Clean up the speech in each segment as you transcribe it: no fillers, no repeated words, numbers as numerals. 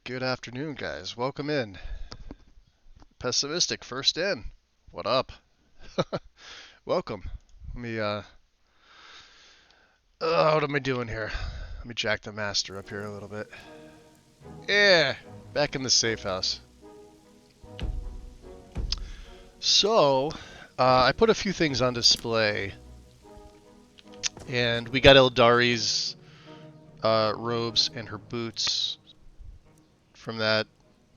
Good afternoon, guys. Welcome in. Pessimistic, first in. What up? Welcome. Let me, what am I doing here? Let me jack the master up here a little bit. Yeah, back in the safe house. So, I put a few things on display, and we got Eldari's robes and her boots from that.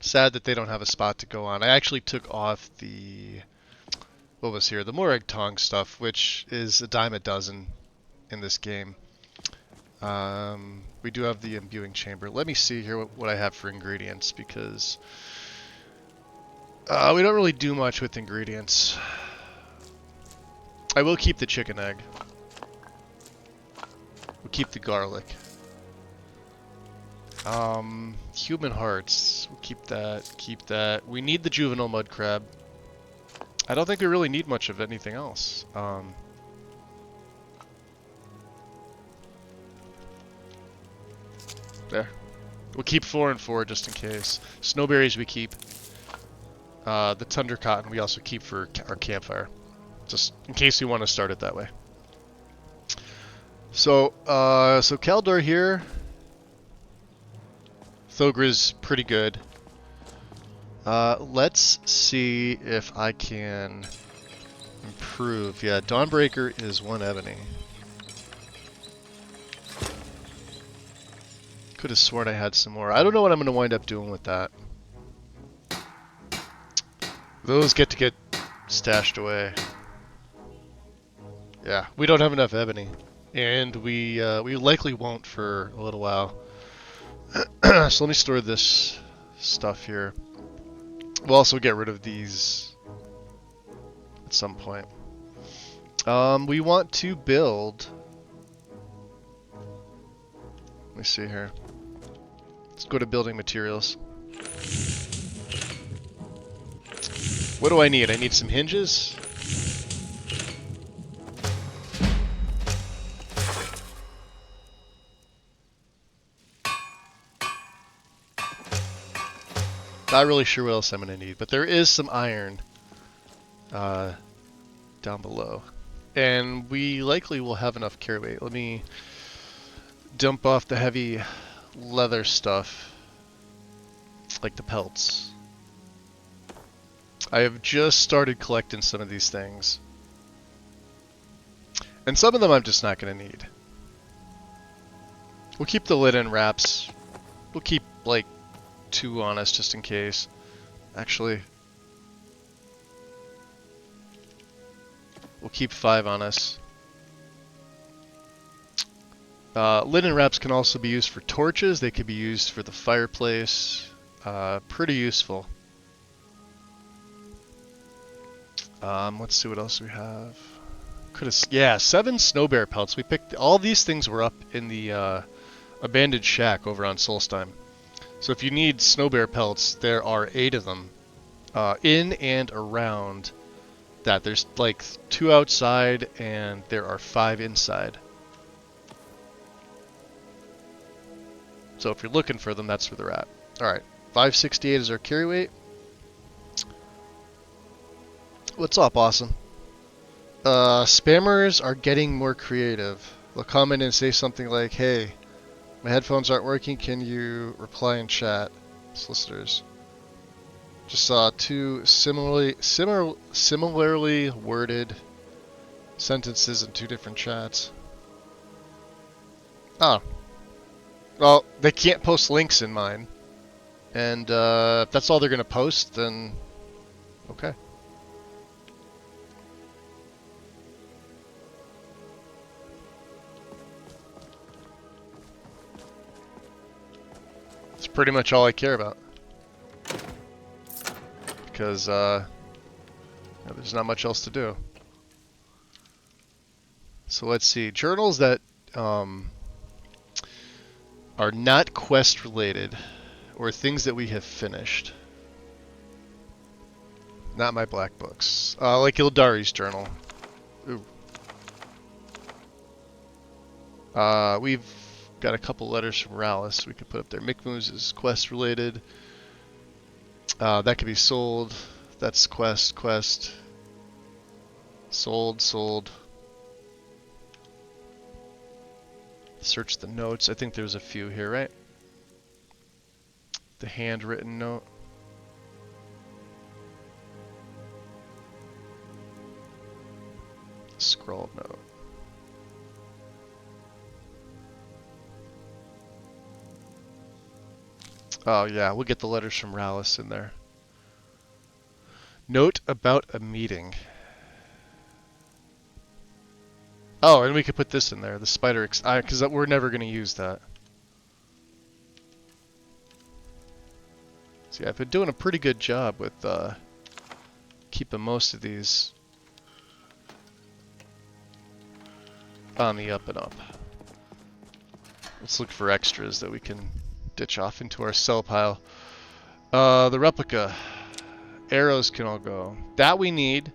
Sad that they don't have a spot to go on. I actually took off the what was here? The Morag Tong stuff, which is a dime a dozen in this game. We do have the imbuing chamber. Let me see here what I have for ingredients, because we don't really do much with ingredients. I will keep the chicken egg. We'll keep the garlic. Human hearts. We'll keep that. Keep that. We need the juvenile mud crab. I don't think we really need much of anything else. There. We'll keep 4 and 4 just in case. Snowberries we keep. The thunder cotton we also keep for our campfire, just in case we want to start it that way. So, Kaldor here. Thogra's pretty good. Let's see if I can improve. Yeah, Dawnbreaker is 1 ebony. Could have sworn I had some more. I don't know what I'm going to wind up doing with that. Those get to get stashed away. Yeah, we don't have enough ebony, and we likely won't for a little while. So let me store this stuff here. We'll also get rid of these at some point. We want to build. Let me see here. Let's go to building materials. What do I need? I need some hinges. Not really sure what else I'm going to need, but there is some iron down below. And we likely will have enough carry weight. Let me dump off the heavy leather stuff, like the pelts. I have just started collecting some of these things. And some of them I'm just not going to need. We'll keep the linen wraps. We'll keep, like, 2 on us just in case. Actually, we'll keep 5 on us. Linen wraps can also be used for torches. They could be used for the fireplace. Pretty useful. Let's see what else we have. Yeah, 7 snow bear pelts. We picked all these things were up in the abandoned shack over on Solstheim. So if you need snow bear pelts, there are 8 of them in and around that. There's like 2 outside and there are 5 inside. So if you're looking for them, that's where they're at. Alright, 568 is our carry weight. What's up, awesome? Spammers are getting more creative. They'll come in and say something like, hey, my headphones aren't working, can you reply in chat? Solicitors. Just saw 2 similarly worded sentences in 2 different chats. Oh. Well, they can't post links in mine. And if that's all they're going to post, then okay. That's pretty much all I care about. Because there's not much else to do. So let's see. Journals that are not quest related, or things that we have finished. Not my black books. Like Ildari's journal. Ooh. We've Got a couple letters from Rallis we could put up there. Mickmoos is quest related. That could be sold. That's quest. Sold. Search the notes. I think there's a few here, right? The handwritten note. Scrawled note. Oh yeah, we'll get the letters from Rallis in there. Note about a meeting. Oh, and we could put this in there, the spider, because we're never going to use that. So yeah, I've been doing a pretty good job with keeping most of these on the up and up. Let's look for extras that we can ditch off into our sell pile. The replica. Arrows can all go. That we need.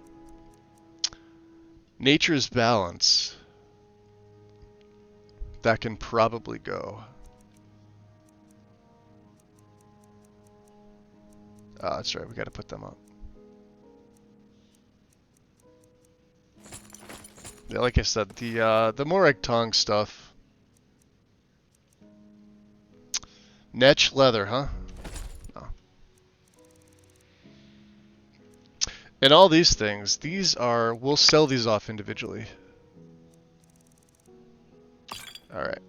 Nature's balance. That can probably go. That's right, we gotta put them up. Yeah, like I said, the Morag Tong stuff. Netch leather, huh? No. And all these things, we'll sell these off individually. Alright.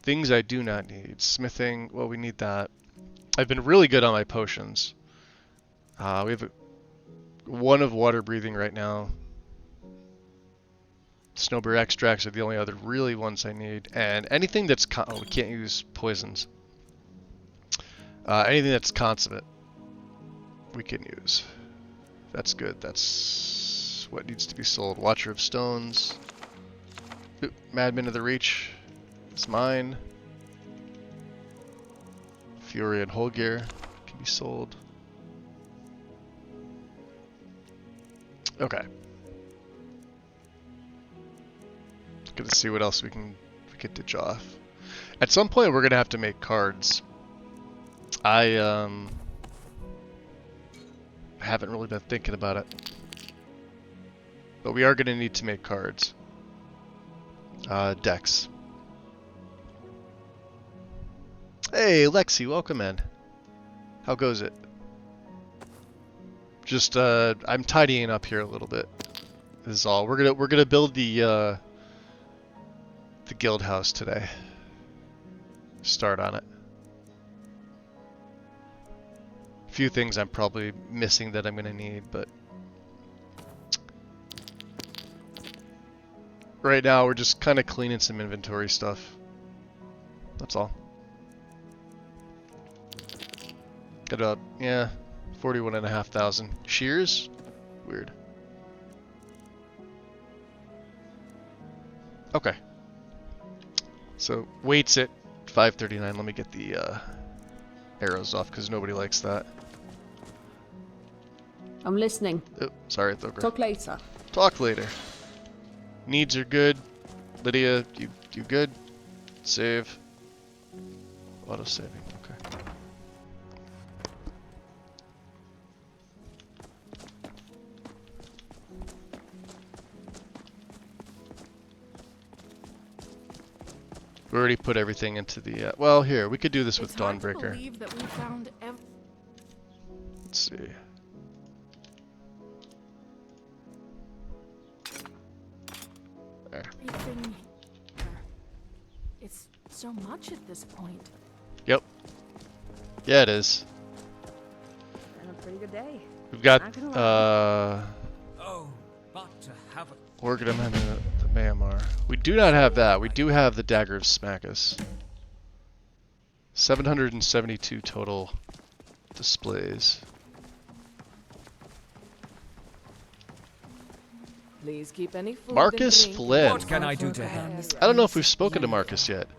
Things I do not need. Smithing, well, we need that. I've been really good on my potions. We have one of water breathing right now. Snowberry extracts are the only other really ones I need. And anything that's... we can't use poisons. Anything that's consummate, we can use. That's good. That's what needs to be sold. Watcher of Stones. Ooh, Madman of the Reach is mine. Fury and Holgear can be sold. Okay. Good to see what else we can ditch off. At some point, we're gonna have to make cards. I haven't really been thinking about it, but we are gonna need to make cards. Decks. Hey, Lexi, welcome in. How goes it? Just I'm tidying up here a little bit. This is all. We're gonna build the guild house today. Start on it. A few things I'm probably missing that I'm gonna need, but right now we're just kind of cleaning some inventory stuff. That's all. Got about, yeah, 41,500 shears. Weird. Okay. So weights at 539. Let me get the arrows off because nobody likes that. I'm listening. Oh, sorry, Thoker. Talk later. Talk later. Needs are good. Lydia, you good? Save. Auto saving. Okay. We already put everything into the. Well, here we could do this with Dawnbreaker. Let's see. There. It's so much at this point. Yep. Yeah, it is. Been a pretty good day. We've got Oh, but to have a Organum and the Mayamar. We do not have that. We do have the Dagger of Smackus. 772 total displays. Please keep any food Marcus and drink. Flynn. What can I do to help? I don't know if we've spoken to Marcus yet.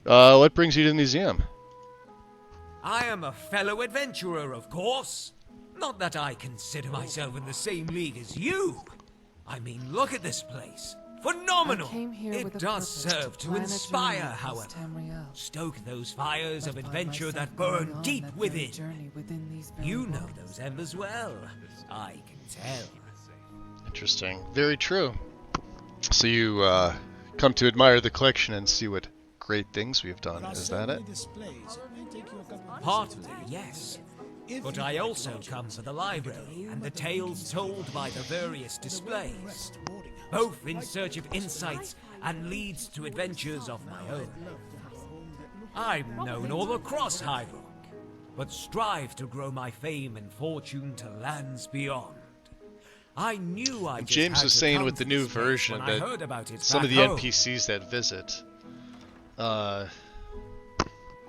What brings you to the museum? I am a fellow adventurer, of course. Not that I consider myself in the same league as you. I mean, look at this place. Phenomenal! I came here It with a does purpose, serve to plan a inspire, journey across however. Tamriel. Stoke those fires of But find adventure myself that going burn on deep that very within. journey within these very You know walls. those embers well. I can tell. Interesting. Very true. So you come to admire the collection and see what great things we've done. Is that it? Partly, yes. But I also come for the library and the tales told by the various displays. Both in search of insights and leads to adventures of my own. I'm known all across High Rock, but strive to grow my fame and fortune to lands beyond. I knew I just James had was to saying come with to the new this place version when I that heard about it some of back the home. NPCs that visit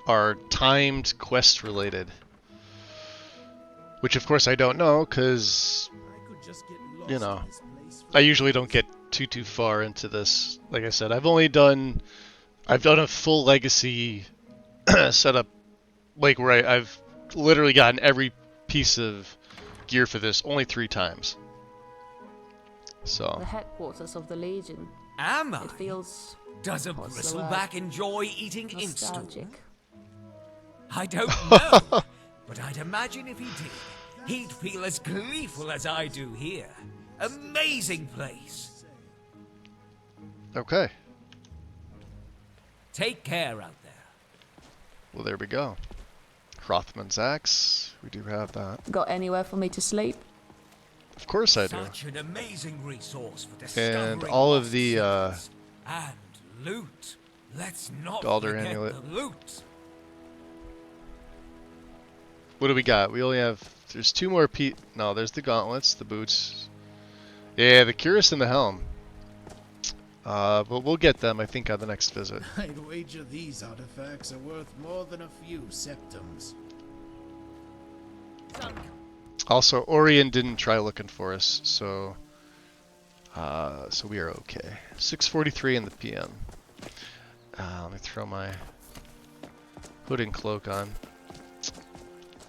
are timed quest related. Which of course I don't know, because, you know, I usually don't get too far into this. Like I said, I've done a full legacy setup, like where I've literally gotten every piece of gear for this only 3 times. The So, headquarters of the Legion. Am I? It feels Does a What's the bristleback enjoy eating install? nostalgic. I don't know, but I'd imagine if he did, he'd feel as gleeful as I do here. Amazing place. okay. Take care out there. Well, there we go. Hrothman's axe. We do have that. Got anywhere for me to sleep? Of course I do. Such an amazing resource for discovering And all of lost the secrets. And loot. Let's not Galder forget amulet. the loot. What do we got? We only have... There's 2 more No, there's the gauntlets, the boots. Yeah, the cuirass and the helm. But we'll get them, I think, on the next visit. I'd wager these artifacts are worth more than a few septums. Also, Orion didn't try looking for us, so we are okay. 6:43 in the PM. Let me throw my hood and cloak on.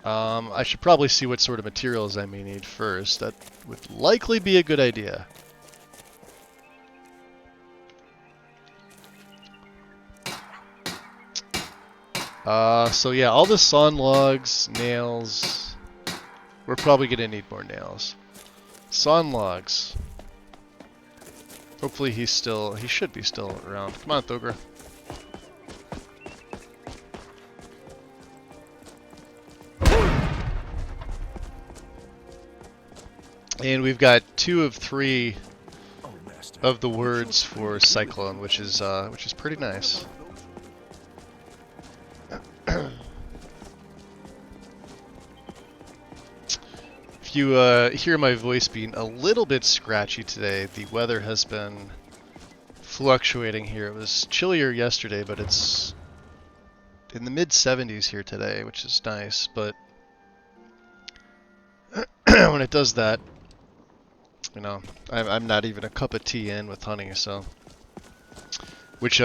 I should probably see what sort of materials I may need first. That would likely be a good idea. So yeah, all the sawn logs, nails. We're probably gonna need more nails. Sawn logs. Hopefully he should be still around. Come on, Thogra. And we've got 2 of 3 of the words for cyclone, which is pretty nice. If you hear my voice being a little bit scratchy today, the weather has been fluctuating here. It was chillier yesterday, but it's in the mid-70s here today, which is nice, but when it does that, you know, I'm not even a cup of tea in with honey, so, which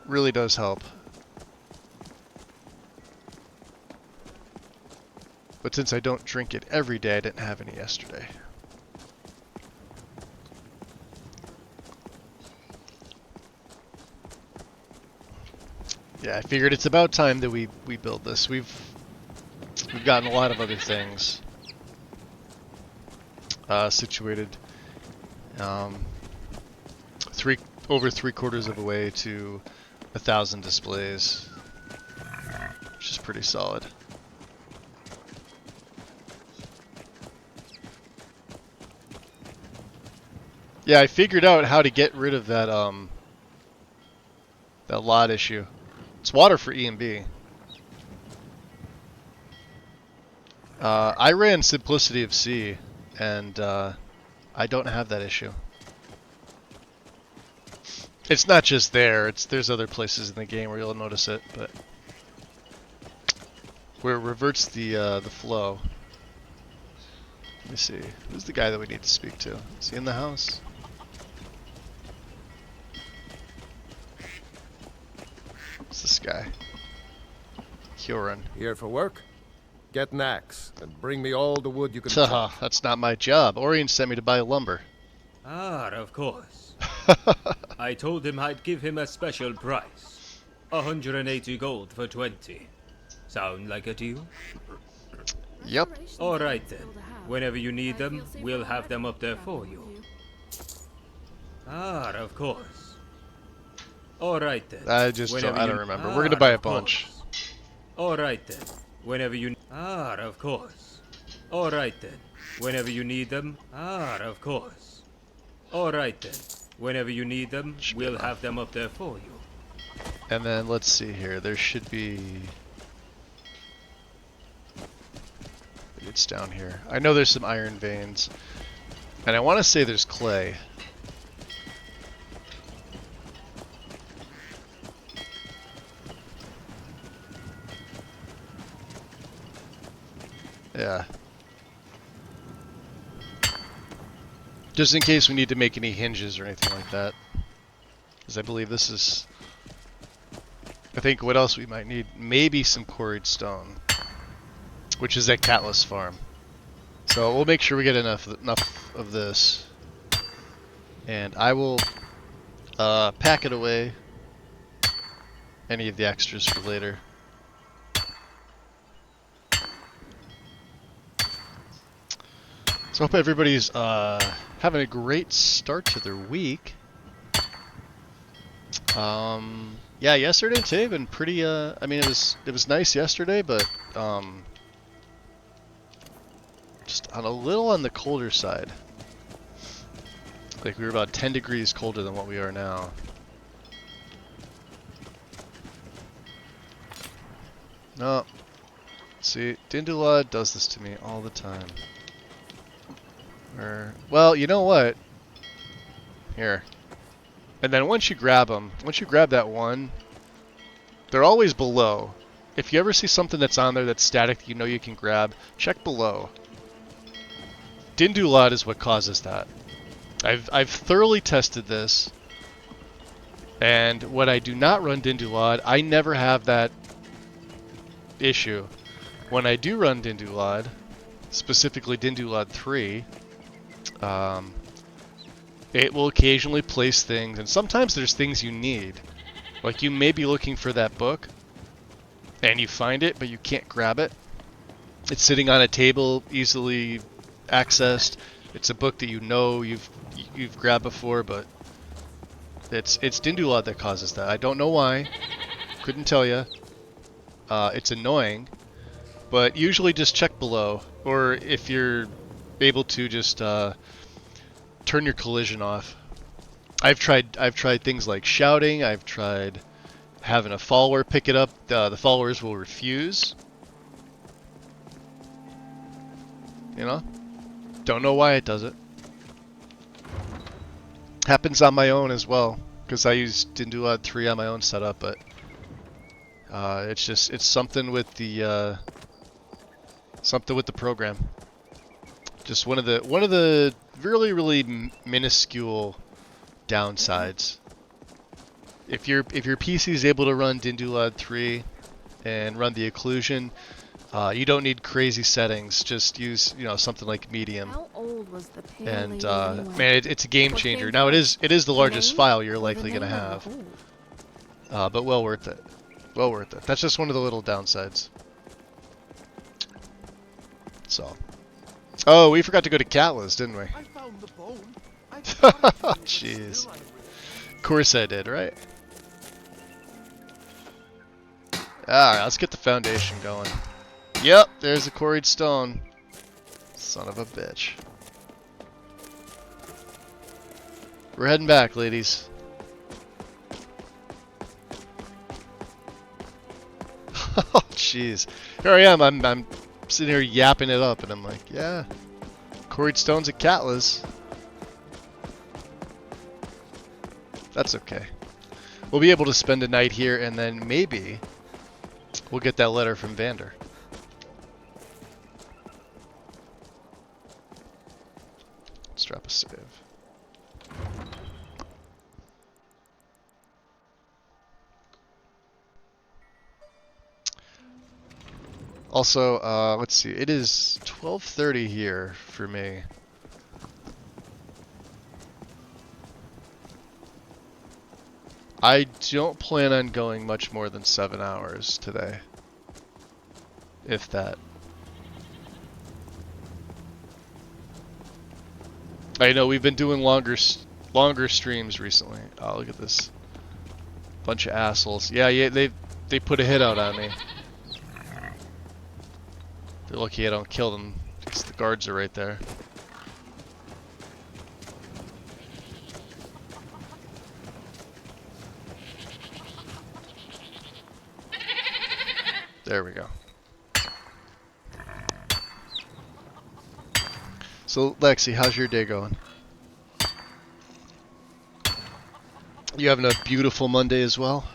really does help. But since I don't drink it every day, I didn't have any yesterday. Yeah, I figured it's about time that we build this. We've gotten a lot of other things situated. Over 3/4 of the way to 1,000 displays, which is pretty solid. Yeah, I figured out how to get rid of that that lot issue. It's water for E and B. I ran Simplicity of C, and I don't have that issue. It's not just there. There's other places in the game where you'll notice it, but where it reverts the flow. Let me see. Who's the guy that we need to speak to? Is he in the house? What's this guy? Kioran. Here for work? Get an axe and bring me all the wood you can Haha, chop. that's not my job. Orion sent me to buy lumber. Ah, of course. I told him I'd give him a special price. 180 gold for 20. Sound like a deal? Yep. Alright then. Whenever you need them, we'll have them up there for you. Ah, of course. Alright then. I don't remember. We're gonna buy a bunch. Alright then. Whenever you... Ah, of course. Alright then. Whenever you need them. Ah, of course. Alright then. Whenever you need them, we'll have them up there for you. And then let's see here. There should be... It's down here. I know there's some iron veins. And I want to say there's clay. Yeah. Just in case we need to make any hinges or anything like that. Because I believe this is... I think what else we might need? Maybe some quarried stone. Which is at Catless Farm. So we'll make sure we get enough of this. And I will pack it away. Any of the extras for later. So I hope everybody's having a great start to their week. Yeah, yesterday and today have been pretty. I mean, it was nice yesterday, but just a little on the colder side. Like we were about 10 degrees colder than what we are now. No, see, Dindulad does this to me all the time. Well, you know what? Here. And then once you grab them, once you grab that one, they're always below. If you ever see something that's on there that's static that you know you can grab, check below. Dindulad is what causes that. I've thoroughly tested this, and when I do not run Dindulad, I never have that issue. When I do run Dindulad, specifically Dindulad 3, it will occasionally place things, and sometimes there's things you need. Like you may be looking for that book, and you find it, but you can't grab it. It's sitting on a table, easily accessed. It's a book that you know you've grabbed before, but it's Dindulad that causes that. I don't know why. Couldn't tell you. It's annoying, but usually just check below, or if you're able to just turn your collision off. I've tried things like shouting. I've tried having a follower pick it up. The followers will refuse. You know? Don't know why it does it. Happens on my own as well, because I use Dindulad 3 on my own setup, but it's something with the program. Just one of the really minuscule downsides. If your PC is able to run Dindulad 3 and run the occlusion, you don't need crazy settings. Just use something like medium. How old was the pale And lady anyway? man, it's a game changer. Now it is the largest file you're likely gonna have, but well worth it. Well worth it. That's just one of the little downsides. So, oh, we forgot to go to Catless, didn't we? I found the bone. Jeez. Of course I did, right? Alright, let's get the foundation going. Yep, there's the quarried stone. Son of a bitch. We're heading back, ladies. Oh, jeez. Here I am. I'm sitting here yapping it up, and I'm like, yeah, quarried stones at Catless. That's okay. We'll be able to spend a night here, and then maybe we'll get that letter from Vander. Let's drop a save. Also, let's see. It is 12:30 here for me. I don't plan on going much more than 7 hours today. If that. I know we've been doing longer streams recently. Oh, look at this. Bunch of assholes. Yeah, they put a hit out on me. They're lucky I don't kill them because the guards are right there. There we go. So, Lexi, how's your day going? You having a beautiful Monday as well?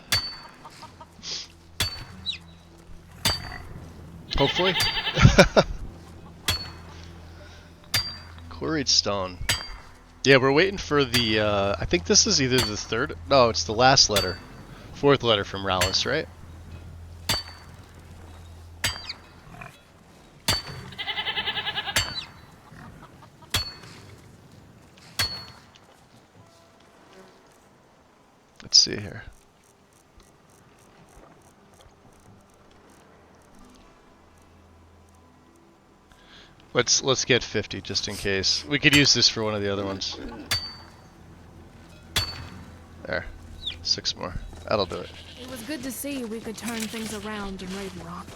Hopefully. Quarried stone. Yeah, we're waiting for the, I think this is either the third, no, it's the last letter. Fourth letter from Rallis, right? Let's see here. Let's get 50 just in case. We could use this for one of the other ones. There. 6 more. That'll do it. It was good to see we could turn things around in Ravenloft.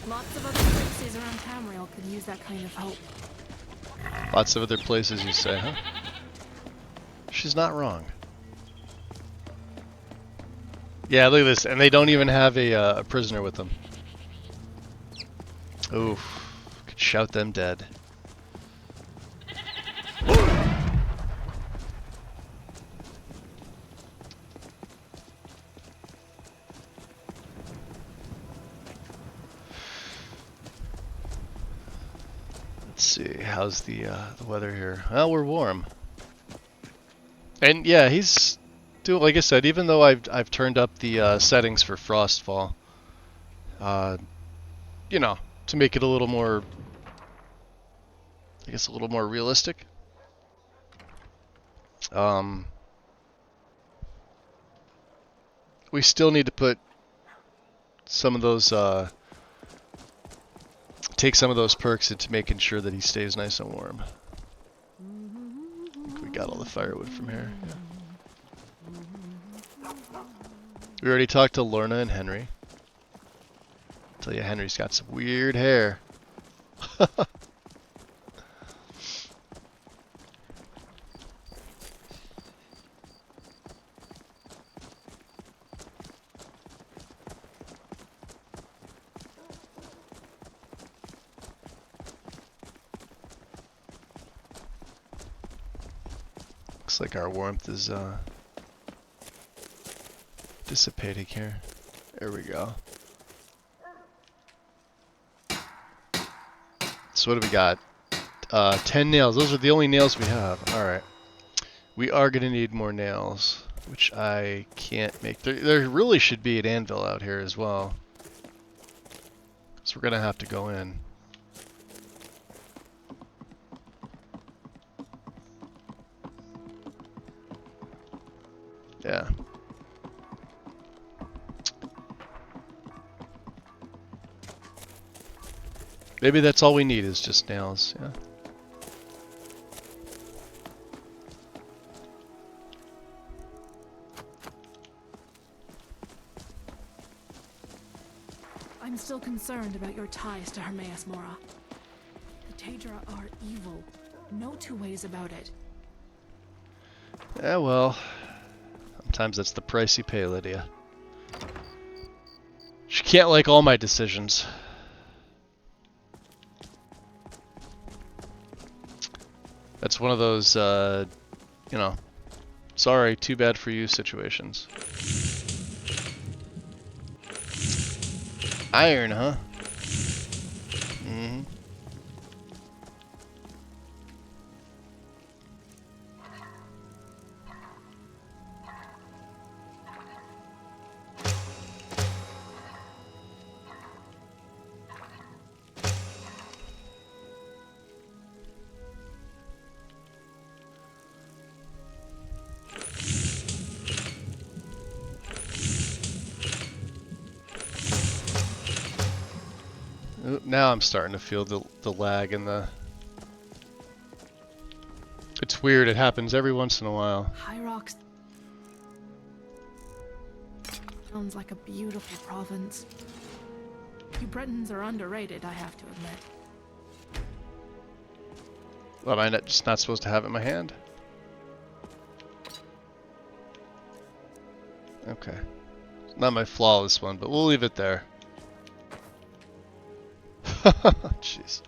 Lots of other places around Tamriel could use that kind of hope. Lots of other places you say, huh? She's not wrong. Yeah, look at this. And they don't even have a prisoner with them. Oof. Could shout them dead. Let's see. How's the weather here? Well, we're warm. And yeah, he's doing, like I said, even though I've turned up the settings for Frostfall, you know, to make it a little more, I guess, a little more realistic. We still need to put some of those, take some of those perks into making sure that he stays nice and warm. I think we got all the firewood from here. Yeah. We already talked to Lorna and Henry. Tell you, Henry's got some weird hair. Looks like our warmth is dissipating here. There we go. So what do we got? 10 nails. Those are the only nails we have. Alright. We are going to need more nails, which I can't make. There really should be an anvil out here as well. So we're going to have to go in. Yeah. Maybe that's all we need is just nails, yeah. I'm still concerned about your ties to Hermaeus Mora. The Taedra are evil. No two ways about it. Yeah, well, sometimes that's the price you pay, Lydia. She can't like all my decisions. That's one of those, you know, sorry, too bad for you situations. Iron, huh? Mm-hmm. Now I'm starting to feel the lag and the... It's weird, it happens every once in a while. High Rocks sounds like a beautiful province. You Bretons are underrated, I have to admit. Well, am I just not supposed to have it in my hand? Okay. Not my flawless one, but we'll leave it there. Jeez.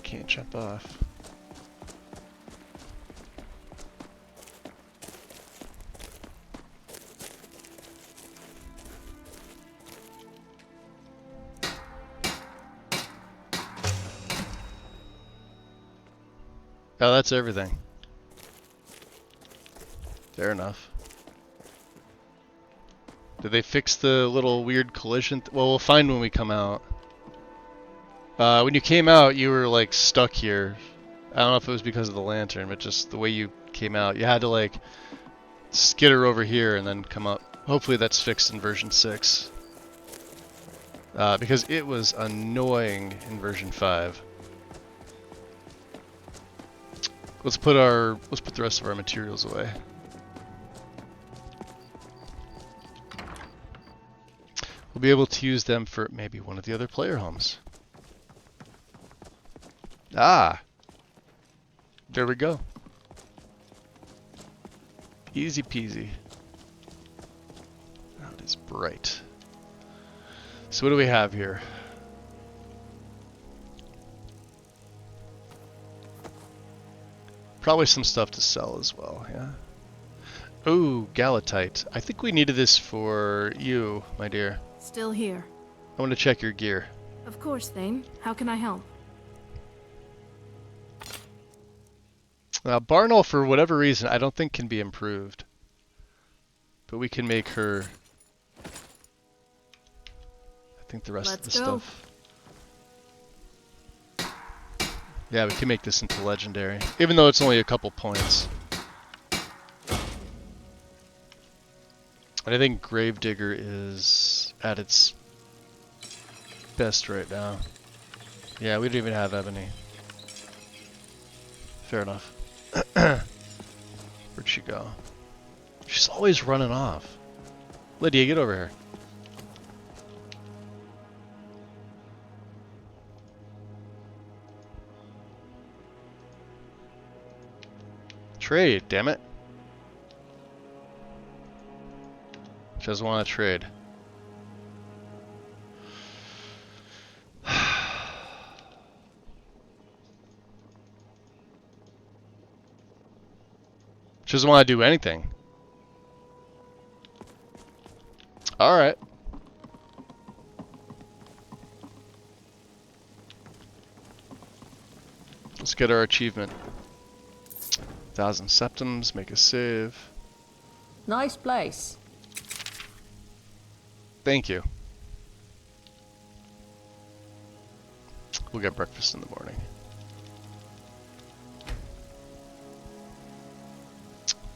Can't jump off. Oh, that's everything. Fair enough. Did they fix the little weird collision? Well, we'll find when we come out. When you came out, you were like stuck here. I don't know if it was because of the lantern, but just the way you came out. You had to like skitter over here and then come up. Hopefully that's fixed in version 6. Because it was annoying in version 5. Let's put the rest of our materials away. We'll be able to use them for maybe one of the other player homes. Ah! There we go. Easy peasy. Oh, it is bright. So what do we have here? Probably some stuff to sell as well, yeah? Ooh, Galatite. I think we needed this for you, my dear. Still here. I want to check your gear. Of course, Thane. How can I help? Now, Barnell, for whatever reason, I don't think can be improved. But we can make her... I think the rest of the stuff... Yeah, we can make this into legendary. Even though it's only a couple points. And I think Gravedigger is at its best right now. Yeah, we don't even have Ebony. Fair enough. Where'd she go? She's always running off. Lydia, get over here. Trade, damn it. She doesn't want to trade. She doesn't want to do anything. Alright. Let's get our achievement. 1,000 septums, make a save. Nice place. Thank you. We'll get breakfast in the morning.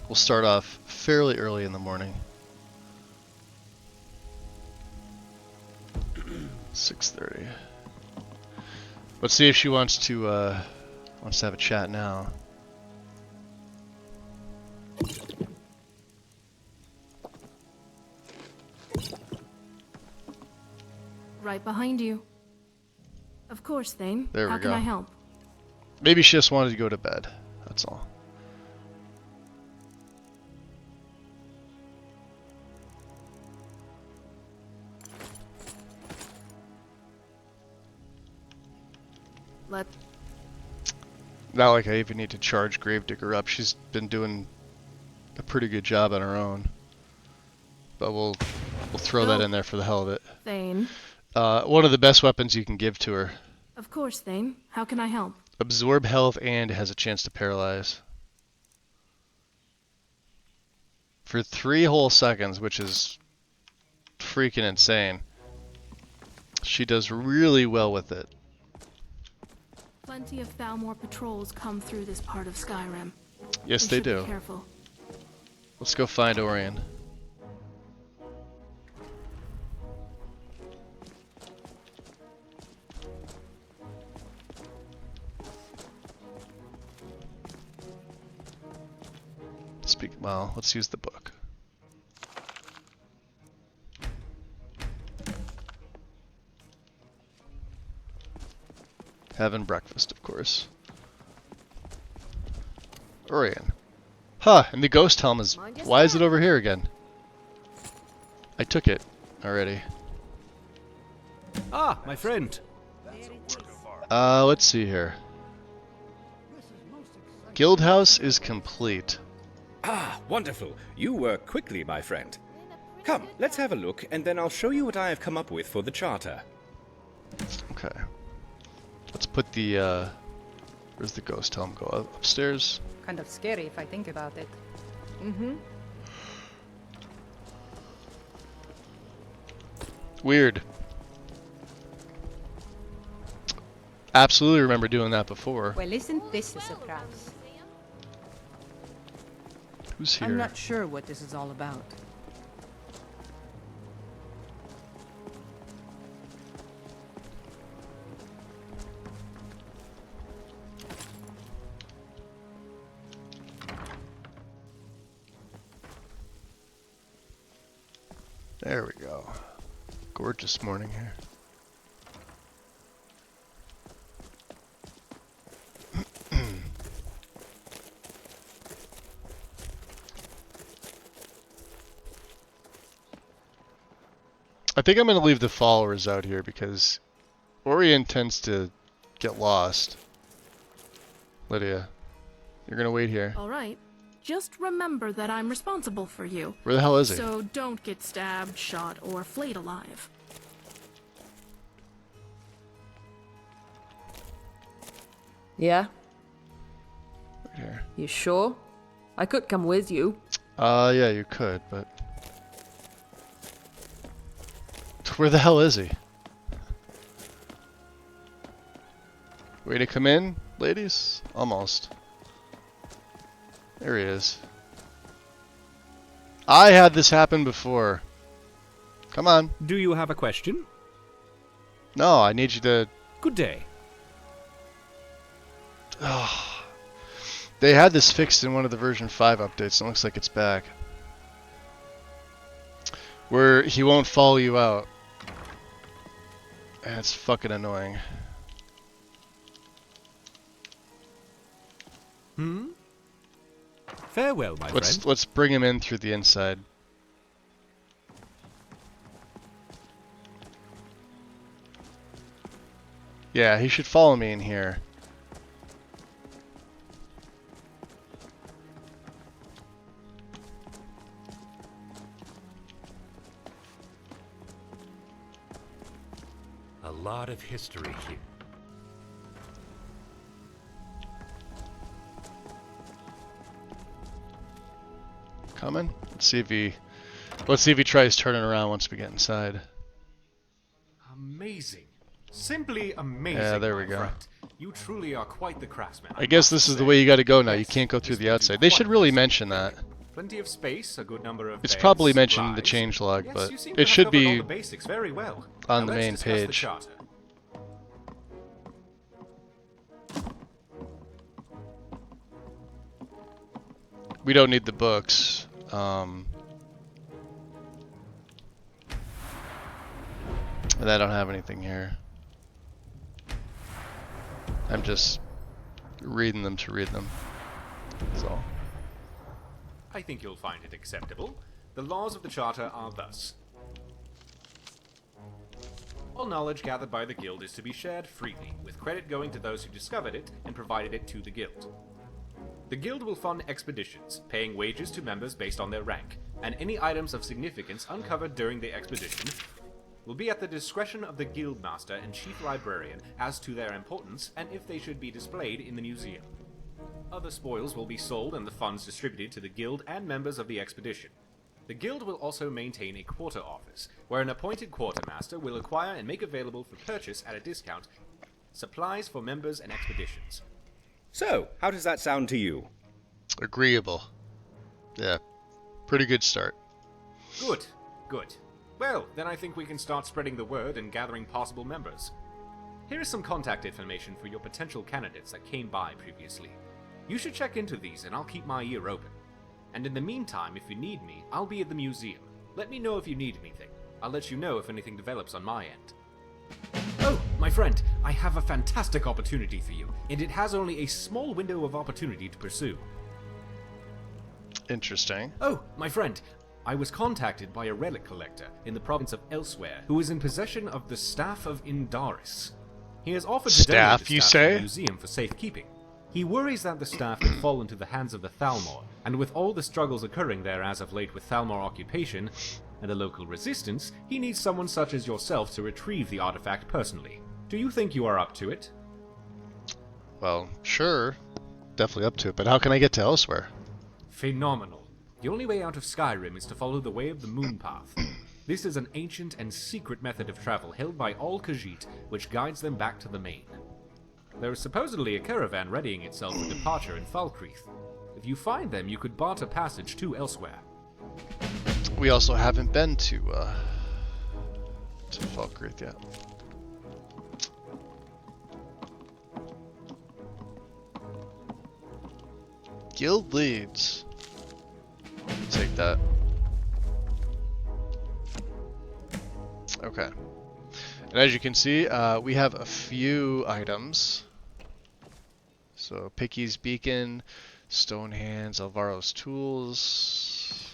We'll start off fairly early in the morning. 6:30. Let's see if she wants to have a chat now. Right behind you. Of course, Thane. There we How go. can I help? Maybe she just wanted to go to bed. That's all. Not like I even need to charge Gravedigger up. She's been doing a pretty good job on her own. But we'll throw that in there for the hell of it. Thane. One of the best weapons you can give to her. Of course, Thane. How can I help? Absorb health and has a chance to paralyze. For 3 whole seconds, which is freaking insane. She does really well with it. Plenty of Thalmor patrols come through this part of Skyrim. Yes, We they should do. Be careful. Let's go find Orion. Well, let's use the book. Having breakfast, of course. Orion. Huh, and the ghost helm is... Why is it over here again? I took it already. Ah, my friend. Let's see here. Guildhouse is complete. Ah, wonderful. You work quickly, my friend. Come, let's have a look, and then I'll show you what I have come up with for the charter. Okay. Let's put the, where's the ghost helm go? Upstairs? Kind of scary if I think about it. Mm-hmm. Weird. Absolutely remember doing that before. Well, isn't this a surprise? Who's here? I'm not sure what this is all about. There we go. Gorgeous morning here. I think I'm going to leave the followers out here because Orion tends to get lost. Lydia, you're going to wait here. All right. Just remember that I'm responsible for you. Where the hell is he? So don't get stabbed, shot, or flayed alive. Yeah? Right here. You sure? I could come with you. Yeah, you could, but... Where the hell is he? Way to come in, ladies? Almost. There he is. I had this happen before. Come on. Do you have a question? No, I need you to... Good day. Oh. They had this fixed in one of the version 5 updates, and it looks like it's back. Where he won't follow you out. That's fucking annoying. Hmm? Farewell, my friend. Let's bring him in through the inside. Yeah, he should follow me in here. A lot of history here. Coming? Let's see if he tries turning around once we get inside. Amazing. Simply amazing. Yeah, there we go. Friend. You truly are quite the craftsman. I guess this is the way you gotta go now. You can't go through the outside. They should really mention that. Plenty of space, a good number of It's beds, probably mentioned in the supplies. changelog, Yes, but you seem to it have should covered all be the basics very well. on Now the let's main discuss the page. charter. We don't need the books. And I don't have anything here. I'm just reading them to read them. That's all. I think you'll find it acceptable. The laws of the charter are thus. All knowledge gathered by the guild is to be shared freely, with credit going to those who discovered it and provided it to the guild. The guild will fund expeditions, paying wages to members based on their rank, and any items of significance uncovered during the expedition will be at the discretion of the guildmaster and chief librarian as to their importance and if they should be displayed in the museum. Other spoils will be sold and the funds distributed to the guild and members of the expedition. The guild will also maintain a quarter office, where an appointed quartermaster will acquire and make available for purchase at a discount supplies for members and expeditions. So, how does that sound to you? Agreeable. Yeah, pretty good start. Good, good. Well, then I think we can start spreading the word and gathering possible members. Here is some contact information for your potential candidates that came by previously. You should check into these and I'll keep my ear open. And in the meantime, if you need me, I'll be at the museum. Let me know if you need anything. I'll let you know if anything develops on my end. Oh, my friend, I have a fantastic opportunity for you, and it has only a small window of opportunity to pursue. Interesting. Oh, my friend, I was contacted by a relic collector in the province of Elsewhere who is in possession of the Staff of Indaris. He has offered to donate the You staff to say? the museum for safekeeping. He worries that the staff could fall into the hands of the Thalmor, and with all the struggles occurring there as of late with Thalmor occupation and the local resistance, he needs someone such as yourself to retrieve the artifact personally. Do you think you are up to it? Well, sure. Definitely up to it, but how can I get to Elsewhere? Phenomenal. The only way out of Skyrim is to follow the way of the moon path. This is an ancient and secret method of travel held by all Khajiit, which guides them back to the main. There is supposedly a caravan readying itself for departure in Falkreath. If you find them, you could barter passage to Elsewhere. We also haven't been to Falkreath yet. Guild leads. Take that. Okay. And as you can see, we have a few items. So Picky's Beacon, Stone Hands, Alvaro's Tools,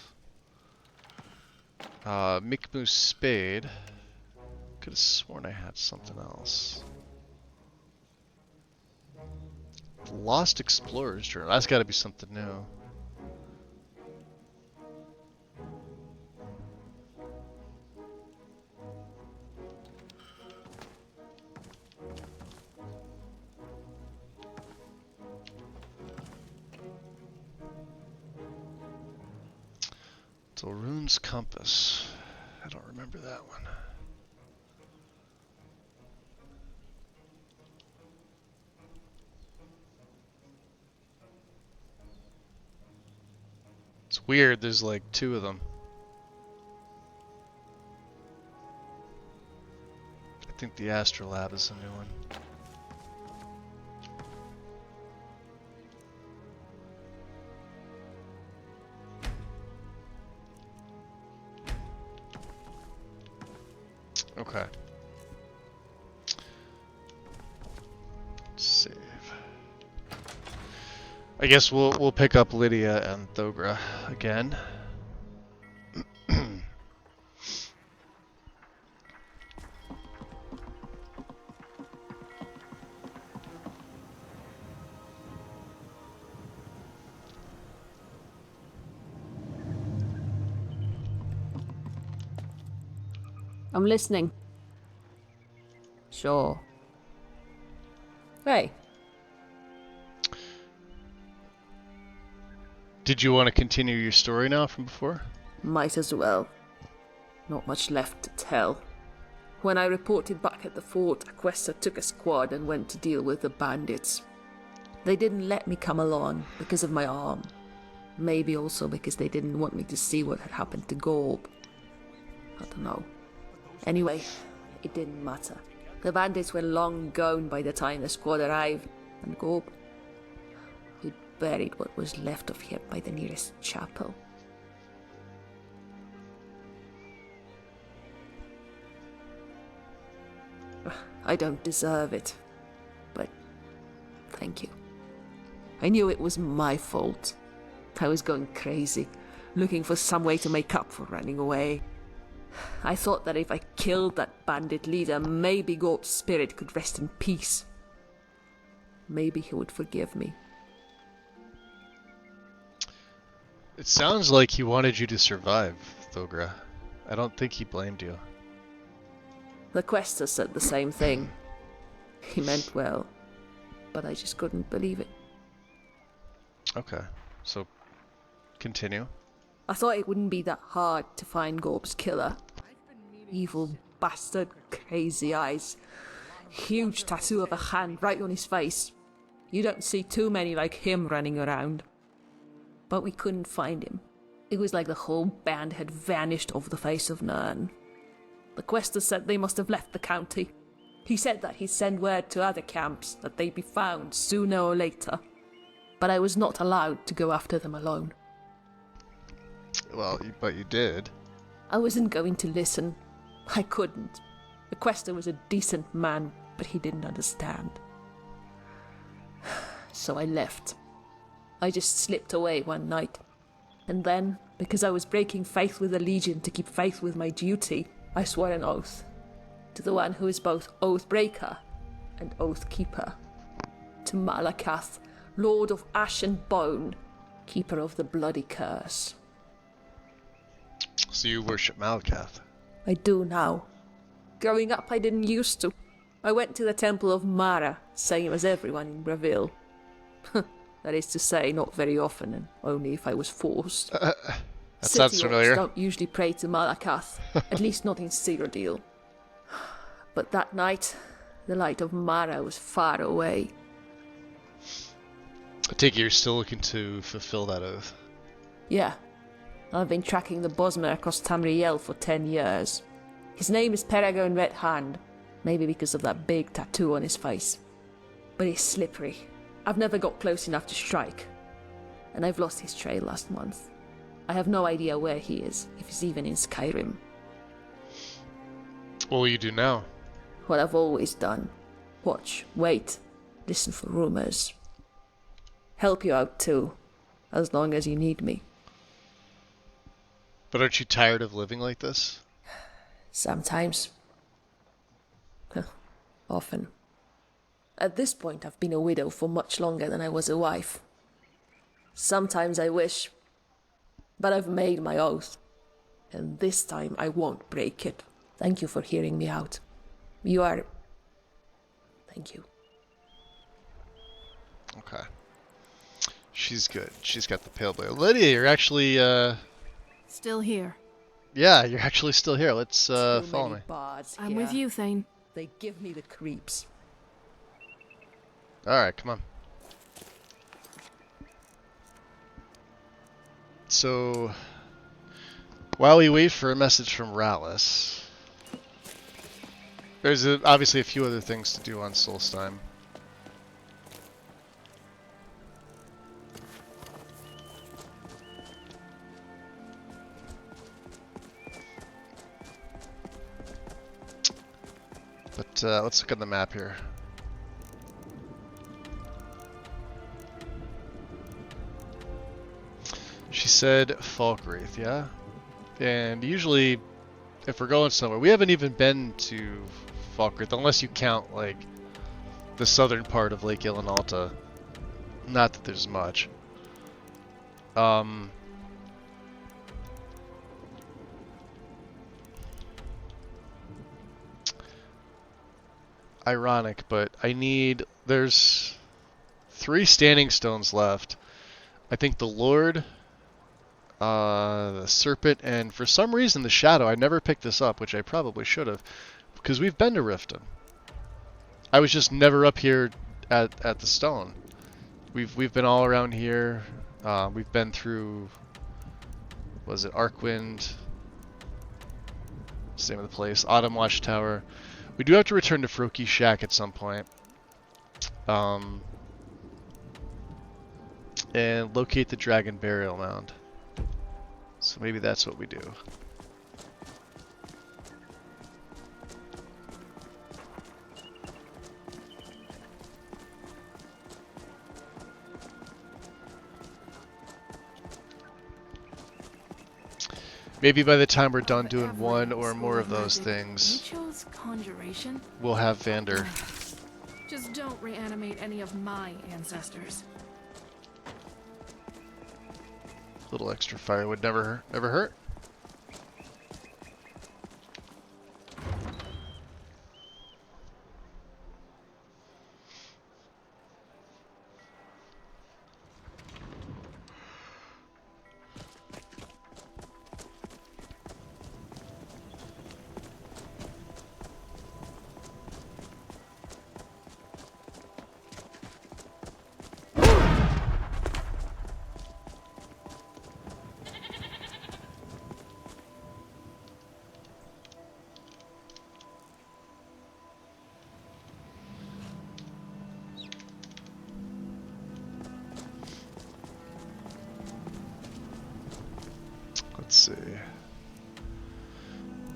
Mikmu's Spade. Could have sworn I had something else. Lost Explorer's Journal. That's got to be something new. Rune's Compass. I don't remember that one. It's weird, there's like two of them. I think the Astrolab is a new one. Okay. Save. I guess we'll pick up Lydia and Thogra again. I'm listening. Sure. Hey. Did you want to continue your story now from before? Might as well. Not much left to tell. When I reported back at the fort, Aquesta took a squad and went to deal with the bandits. They didn't let me come along because of my arm. Maybe also because they didn't want me to see what had happened to Gorb. I don't know. Anyway, it didn't matter. The bandits were long gone by the time the squad arrived, and Gorb, he'd buried what was left of him by the nearest chapel. I don't deserve it, but thank you. I knew it was my fault. I was going crazy, looking for some way to make up for running away. I thought that if I killed that bandit leader, maybe Gorb's spirit could rest in peace. Maybe he would forgive me. It sounds like he wanted you to survive, Thogra. I don't think he blamed you. The quester said the same thing. He meant well, but I just couldn't believe it. Okay, so continue. I thought it wouldn't be that hard to find Gorb's killer. Evil bastard, crazy eyes, huge tattoo of a hand right on his face. You don't see too many like him running around. But we couldn't find him. It was like the whole band had vanished off the face of Nern. The quester said they must have left the county. He said that he'd send word to other camps that they'd be found sooner or later. But I was not allowed to go after them alone. Well, but you did. I wasn't going to listen. I couldn't. The quester was a decent man, but he didn't understand. So I left. I just slipped away one night. And then, because I was breaking faith with the Legion to keep faith with my duty, I swore an oath. To the one who is both Oath-breaker and Oath-keeper. To Malakath, Lord of Ash and Bone, Keeper of the Bloody Curse. So you worship Malakath? I do now. Growing up, I didn't used to. I went to the Temple of Mara, same as everyone in Bravil. That is to say, not very often, and only if I was forced. That sounds familiar. City orcs don't usually pray to Malakath, at least not in Cyrodiil. But that night, the light of Mara was far away. I take it you're still looking to fulfill that oath. Yeah. I've been tracking the Bosmer across Tamriel for 10 years. His name is Peregrine Red Hand, maybe because of that big tattoo on his face. But he's slippery. I've never got close enough to strike. And I've lost his trail last month. I have no idea where he is, if he's even in Skyrim. What will you do now? What I've always done. Watch, wait, listen for rumors. Help you out too, as long as you need me. But aren't you tired of living like this? Sometimes. Often. At this point, I've been a widow for much longer than I was a wife. Sometimes I wish, but I've made my oath, and this time I won't break it. Thank you for hearing me out. You are... Thank you. Okay. She's good. She's got the pale blade. Lydia, you're actually, Still here. Yeah, you're actually still here. Let's, follow me. I'm with you, Thane. They give me the creeps. Alright, come on. So, while we wait for a message from Rallis, there's obviously a few other things to do on Solstheim. But let's look at the map here. She said Falkwraith, yeah? And usually, if we're going somewhere, we haven't even been to Falkwraith, unless you count, like, the southern part of Lake Ilinalta. Not that there's much. Ironic, but there's 3 standing stones left. I think the Lord, the Serpent, and for some reason the Shadow. I never picked this up, which I probably should have, because we've been to Riften. I was just never up here at the stone. We've been all around here. We've been through, was it Arkwind? Same of the place. Autumn Watchtower. We do have to return to Froki's Shack at some point. And locate the Dragon Burial Mound. So maybe that's what we do. Maybe by the time we're done doing one or more of those things, Conjuration? we'll have Vander. Just don't reanimate any of my ancestors. A little extra fire would never hurt. Let's see.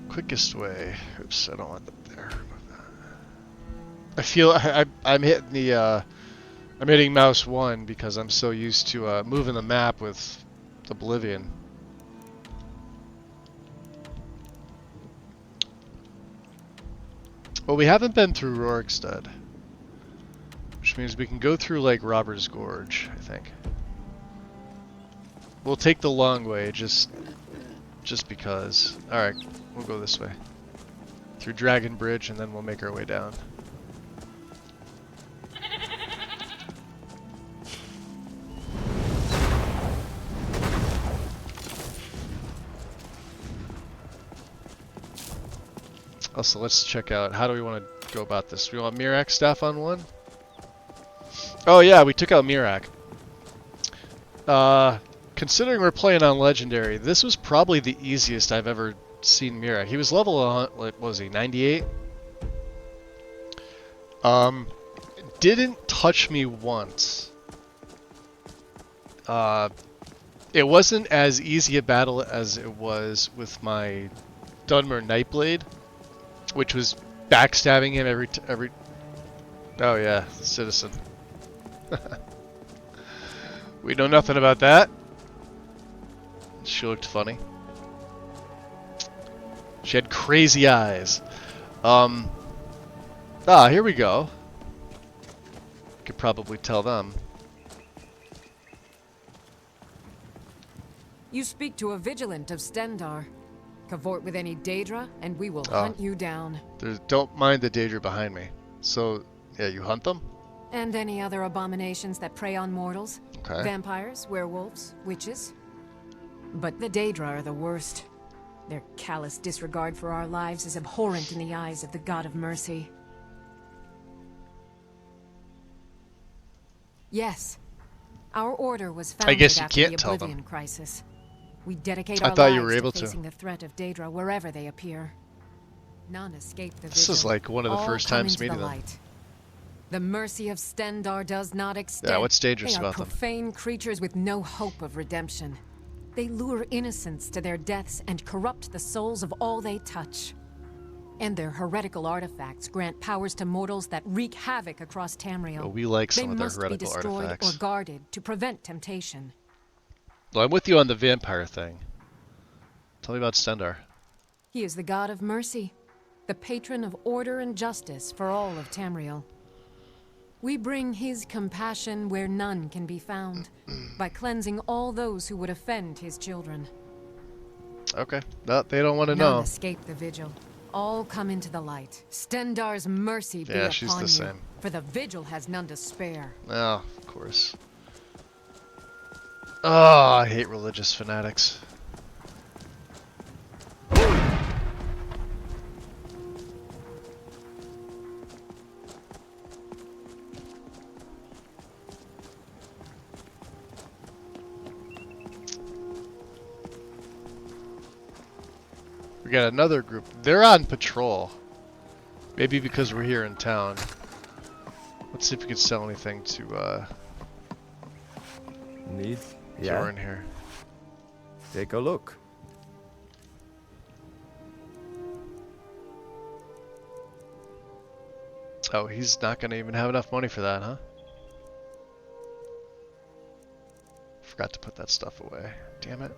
Quickest way. Oops, I don't want them there. I feel I'm hitting the I'm hitting mouse 1 because I'm so used to moving the map with Oblivion. Well, we haven't been through Rorikstead, which means we can go through like Robber's Gorge, I think. We'll take the long way just because. Alright, we'll go this way. Through Dragon Bridge and then we'll make our way down. Also, let's check out, how do we want to go about this? We want Mirak staff on 1? Oh yeah, we took out Mirak. Considering we're playing on Legendary, this was probably the easiest I've ever seen Mirak. He was level, what was he, 98? Didn't touch me once. It wasn't as easy a battle as it was with my Dunmer Nightblade, which was backstabbing him every. Oh yeah, Citizen. We know nothing about that. She looked funny. She had crazy eyes. Here we go. Could probably tell them. You speak to a vigilant of Stendar. Cavort with any Daedra, and we will hunt you down. Don't mind the Daedra behind me. So, yeah, you hunt them? And any other abominations that prey on mortals. Okay. Vampires, werewolves, witches. But the Daedra are the worst. Their callous disregard for our lives is abhorrent in the eyes of the God of Mercy. Yes. Our order was founded I guess you after can't the tell Oblivion them. Crisis. We dedicate I our thought lives you were able to facing the threat of Daedra wherever they appear. None escape the This is vigil. like one of the All first come times into meeting the them. light. The mercy of Stendar does not extend. Yeah, what's dangerous they are about them? profane creatures with no hope of redemption. They lure innocents to their deaths and corrupt the souls of all they touch. And their heretical artifacts grant powers to mortals that wreak havoc across Tamriel. Well, we like some they of their must be heretical destroyed artifacts. or guarded to prevent temptation. Well, I'm with you on the vampire thing. Tell me about Stendar. He is the God of mercy, the patron of order and justice for all of Tamriel. We bring his compassion where none can be found, by cleansing all those who would offend his children. Okay. No, they don't want to None know. escape the vigil. All come into the light. Stendar's mercy be Yeah, upon she's the you, same. for the vigil has none to spare. Oh, of course. Oh, I hate religious fanatics. We got another group. They're on patrol. Maybe because we're here in town. Let's see if we can sell anything to Need? Jorn here. Take a look. Oh, he's not gonna even have enough money for that, huh? Forgot to put that stuff away. Damn it.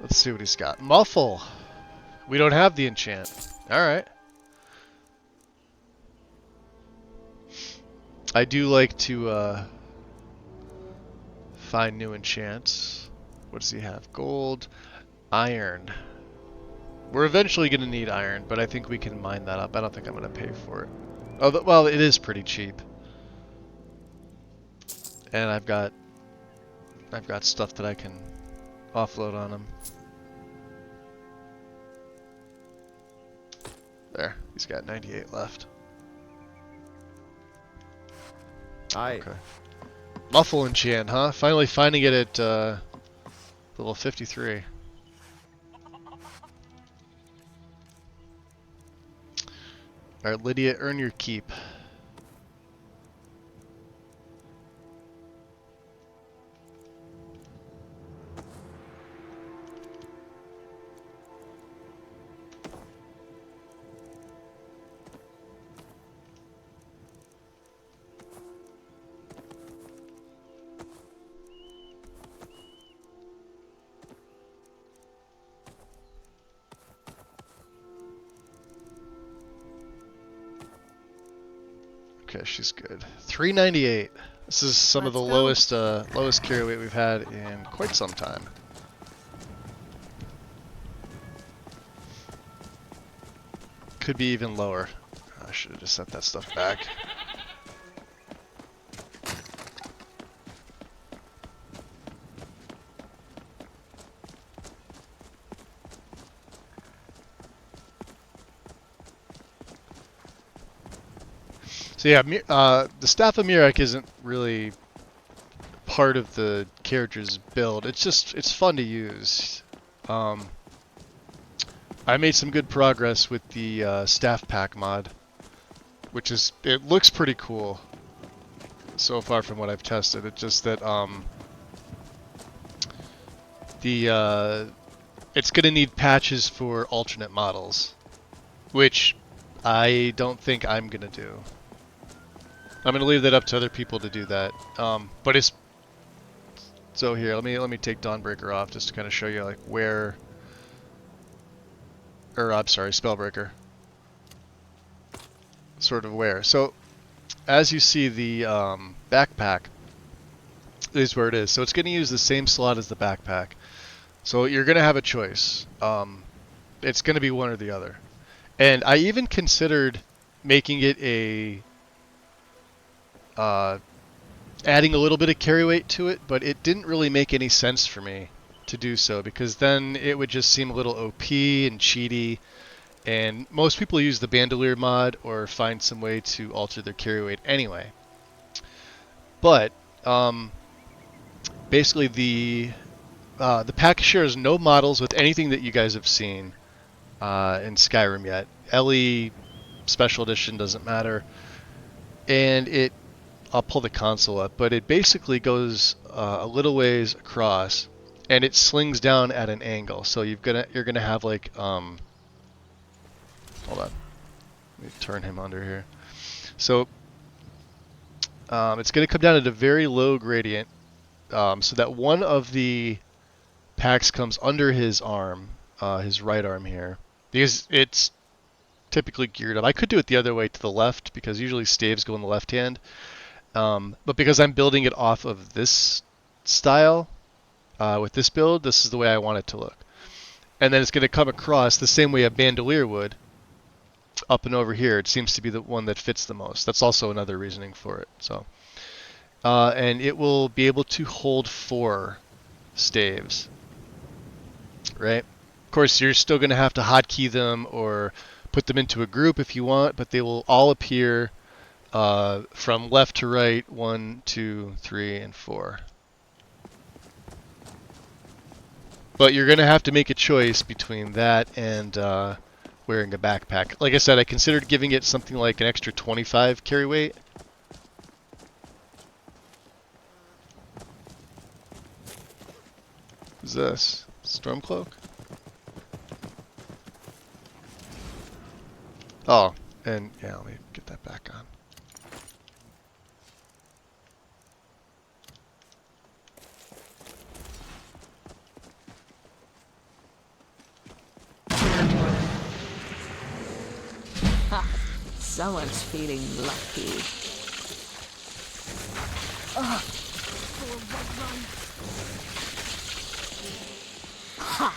Let's see what he's got. Muffle! We don't have the enchant. Alright. I do like to find new enchants. What does he have? Gold, iron. We're eventually going to need iron, but I think we can mine that up. I don't think I'm going to pay for it. Oh, well, it is pretty cheap. And I've got stuff that I can offload on him. There, he's got 98 left. Aye. Okay. Muffle enchant, huh? Finally finding it at level 53. Alright, Lydia, earn your keep. Okay, she's good. 398. This is some of the lowest lowest carry weight we've had in quite some time. Could be even lower. I should have just set that stuff back. So yeah, the Staff of Mirek isn't really part of the character's build. It's fun to use. I made some good progress with the Staff Pack mod, which it looks pretty cool so far from what I've tested. It's just that it's gonna need patches for alternate models, which I don't think I'm gonna do. I'm gonna leave that up to other people to do that. But it's so here. Let me take Dawnbreaker off just to kind of show you like where. Or I'm sorry, Spellbreaker. Sort of where. So as you see, the backpack is where it is. So it's gonna use the same slot as the backpack. So you're gonna have a choice. It's gonna be one or the other. And I even considered making it a adding a little bit of carry weight to it, but it didn't really make any sense for me to do so, because then it would just seem a little OP and cheaty, and most people use the bandolier mod or find some way to alter their carry weight anyway. But basically the pack shares no models with anything that you guys have seen in Skyrim yet. LE Special Edition doesn't matter, and I'll pull the console up, but it basically goes a little ways across, and it slings down at an angle. So you're gonna have like hold on, let me turn him under here. So it's gonna come down at a very low gradient, so that one of the packs comes under his arm, his right arm here, because it's typically geared up. I could do it the other way to the left, because usually staves go in the left hand. But because I'm building it off of this style, with this build, this is the way I want it to look. And then it's going to come across the same way a bandolier would, up and over here. It seems to be the one that fits the most. That's also another reasoning for it. So, and it will be able to hold 4 staves, right? Of course, you're still going to have to hotkey them or put them into a group if you want, but they will all appear from left to right, 1, 2, 3, and 4. But you're going to have to make a choice between that and wearing a backpack. Like I said, I considered giving it something like an extra 25 carry weight. What's this? Stormcloak? Oh, and yeah, let me get that back on. Someone's feeling lucky. Ugh. Ha!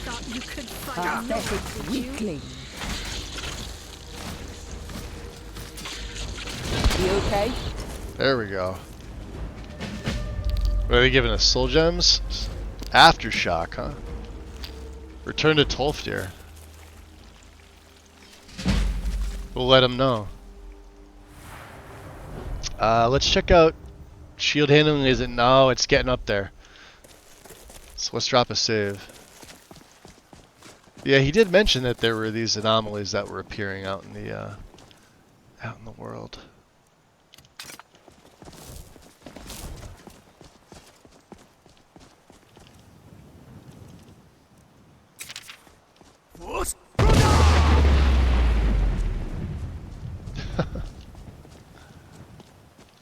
Thought you could fight pathetic weakling. You okay? There we go. What are they giving us? Soul gems? Aftershock, huh? Return to Tolfdir. We'll let them know. Let's check out shield handling. Is it? No, it's getting up there. So let's drop a save. Yeah, he did mention that there were these anomalies that were appearing out in the world.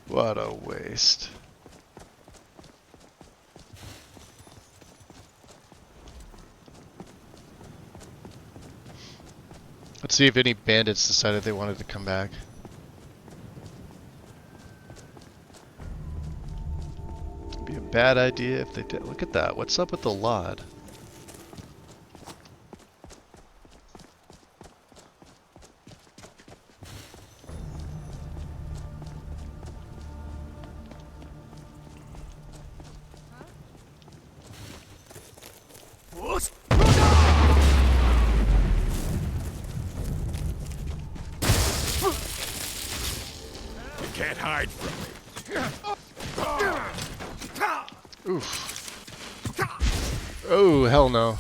What a waste. Let's see if any bandits decided they wanted to come back. It'd be a bad idea if they did. Look at that. What's up with the Lod? Can't hide from me. Oof. Oh, hell no.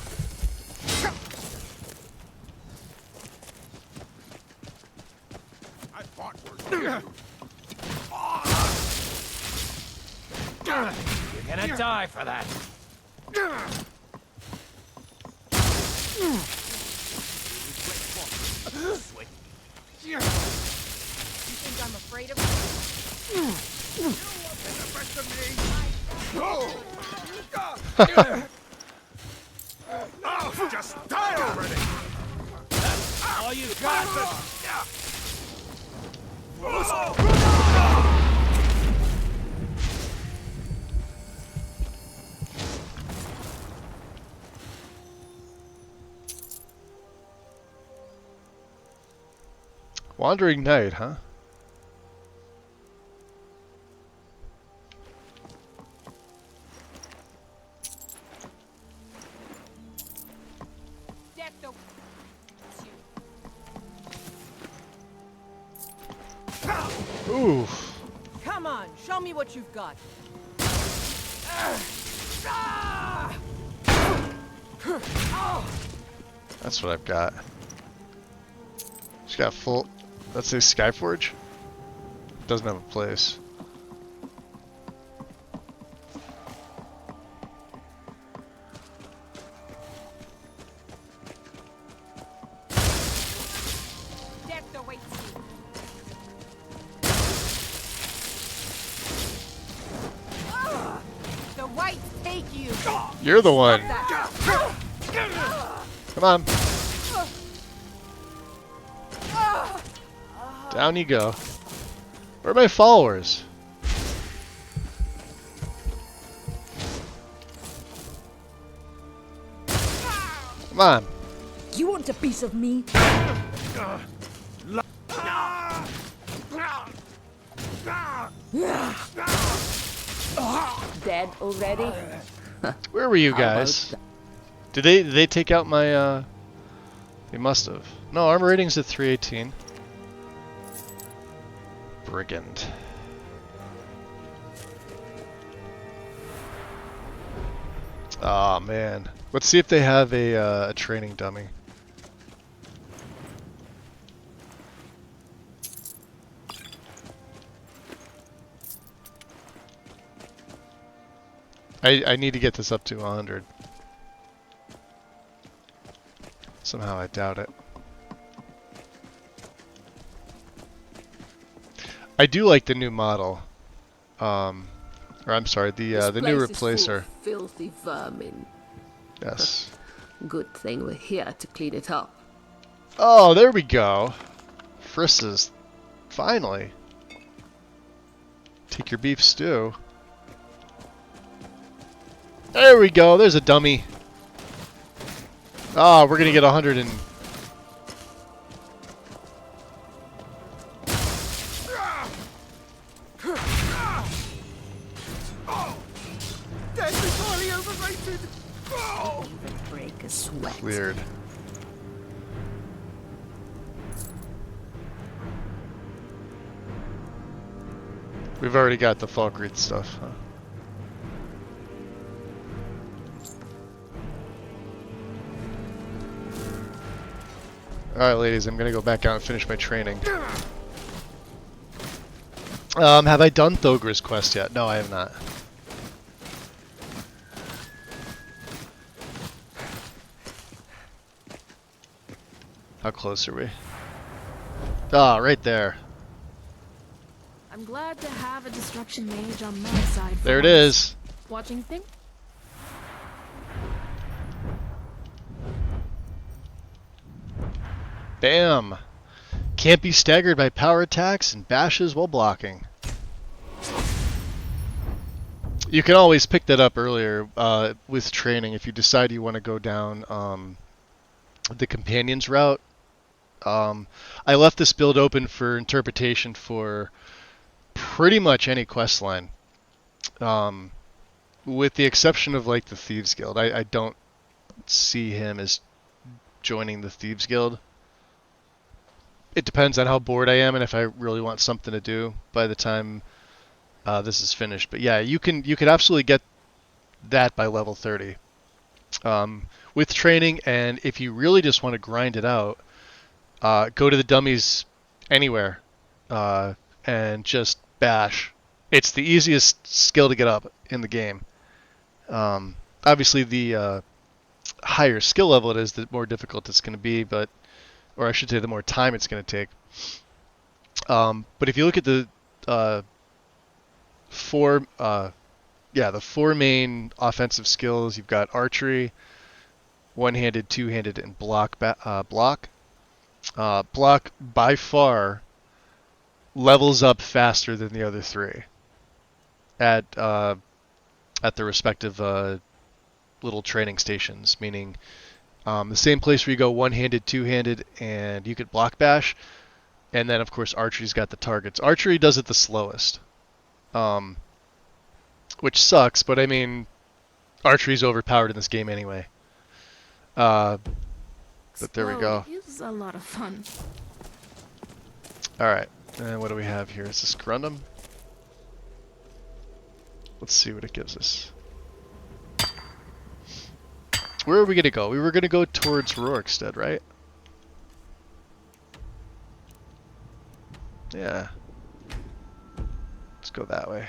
I fought worse. You're gonna die for that. You think I'm afraid of you? Oh, just die already! All you got. Wandering Knight, huh? Oof. Come on, show me what you've got. That's what I've got. She's got full. Let's say Skyforge. Doesn't have a place. The whites take you. You're the one. Come on. Down you go. Where are my followers? Come on. You want a piece of me? Dead already? Where were you guys? Did they take out my They must have. No, armor rating's at 318. Brigand. Aw, man. Let's see if they have a training dummy. I need to get this up to 100. Somehow I doubt it. I do like the new model. Or I'm sorry, the new replacer. Filthy vermin. Yes. Good thing we're here to clean it up. Oh, there we go. Frisses. Finally. Take your beef stew. There we go. There's a dummy. Ah, we're gonna get 100 and. Deadly overrated. Break a sweat. Cleared. We've already got the Falkreath stuff, huh? Alright, ladies, I'm gonna go back out and finish my training. Have I done Thogra's quest yet? No, I have not. How close are we? Ah, right there. I'm glad to have a destruction mage on my side. There it is. Watching thing? Bam! Can't be staggered by power attacks and bashes while blocking. You can always pick that up earlier with training if you decide you want to go down the companions route. I left this build open for interpretation for pretty much any quest line. With the exception of like the Thieves Guild. I don't see him as joining the Thieves Guild. It depends on how bored I am and if I really want something to do by the time this is finished. But yeah, you could absolutely get that by level 30 with training. And if you really just want to grind it out, go to the dummies anywhere and just bash. It's the easiest skill to get up in the game. Obviously, the higher skill level it is, the more difficult it's going to be, or I should say, the more time it's going to take. But if you look at the four main offensive skills, you've got archery, one-handed, two-handed, and block. Block by far levels up faster than the other three at the respective little training stations, meaning the same place where you go one-handed, two-handed, and you could block bash, and then of course archery's got the targets. Archery does it the slowest, which sucks, but I mean, archery's overpowered in this game anyway. But there we go. It is a lot of fun. Alright, and what do we have here? Is this Grundum? Let's see what it gives us. Where are we going to go? We were going to go towards Rorikstead, right? Yeah. Let's go that way.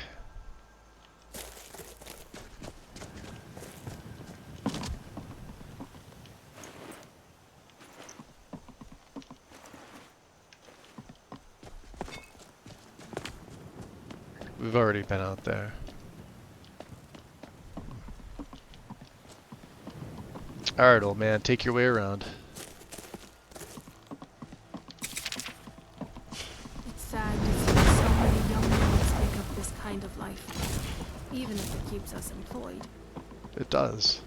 We've already been out there. Alright, old man, take your way around. It's sad to see so many young ones take up this kind of life, even if it keeps us employed. It does.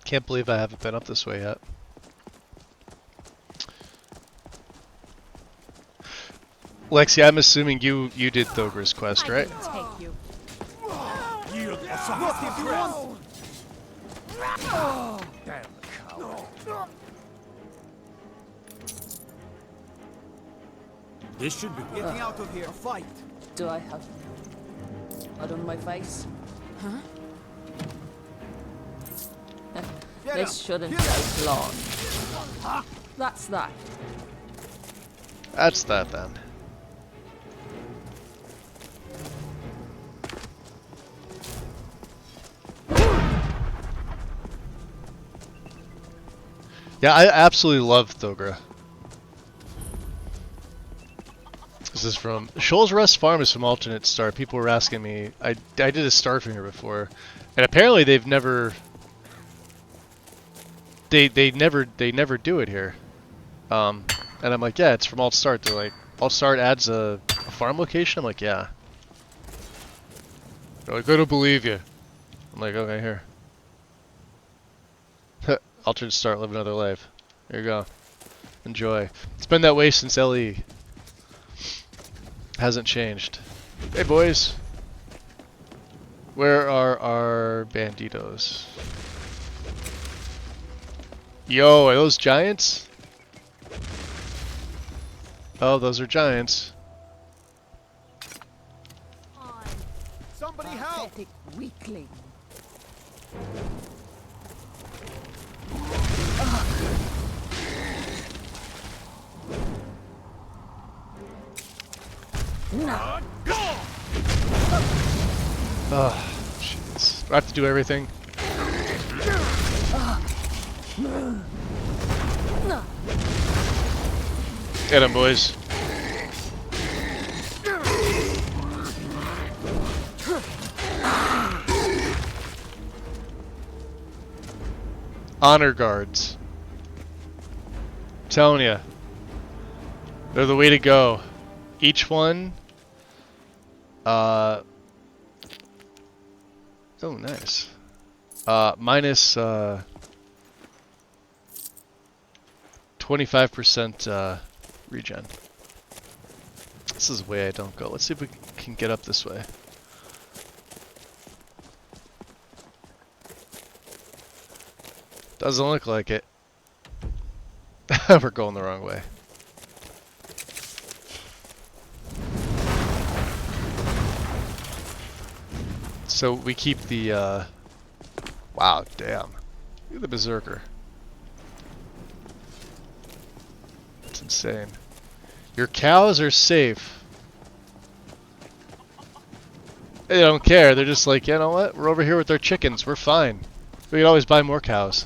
Can't believe I haven't been up this way yet. Lexi, I'm assuming you did Thogra's quest, right? Take you. Damn cow. This should be Getting out of here. Fight. Do I have blood on my face? Huh? This shouldn't take long. That's that. That's that then. Yeah, I absolutely love Thogra. This is from Shoals Rest Farm. Is from Alternate Star. People were asking me. I did a star from here before, and apparently they've never. They never do it here. And I'm like, yeah, it's from Alt Start. They're like, Alt Start adds a farm location. I'm like, yeah. They're like, I don't believe you. I'm like, okay, here. Alternate Start, live another life. There you go. Enjoy. It's been that way since LE. Hasn't changed. Hey, boys. Where are our banditos? Yo, are those giants? Oh, those are giants. Somebody help! Weakling. No. Oh, jeez. Do I have to do everything? Get him, boys. Honor guards. I'm telling ya. They're the way to go. Each one. Oh, nice. Minus 25% regen. This is the way I don't go. Let's see if we can get up this way. Doesn't look like it. We're going the wrong way. So we keep the, wow, damn. Look at the Berserker. It's insane. Your cows are safe. They don't care. They're just like, you know what? We're over here with our chickens. We're fine. We can always buy more cows.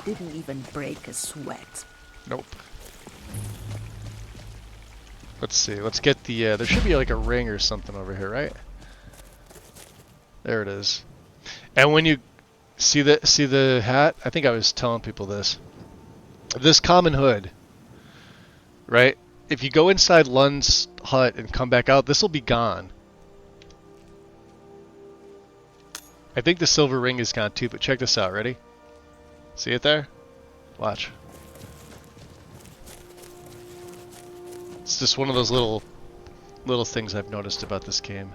Didn't even break a sweat. Nope. Let's see. Let's get the. There should be like a ring or something over here, right? There it is. And when you see the hat, I think I was telling people this. This common hood, right? If you go inside Lund's hut and come back out, this will be gone. I think the silver ring is gone too, but check this out. Ready? See it there? Watch. It's just one of those little things I've noticed about this game.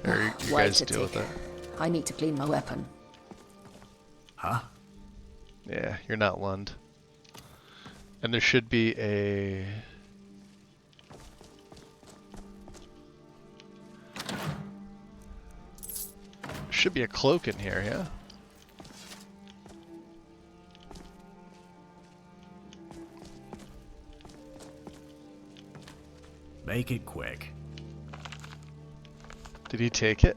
There, you guys deal with that. I need to clean my weapon. Huh? Yeah, you're not Lund. And there should be a... Should be a cloak in here, yeah? Make it quick. Did he take it?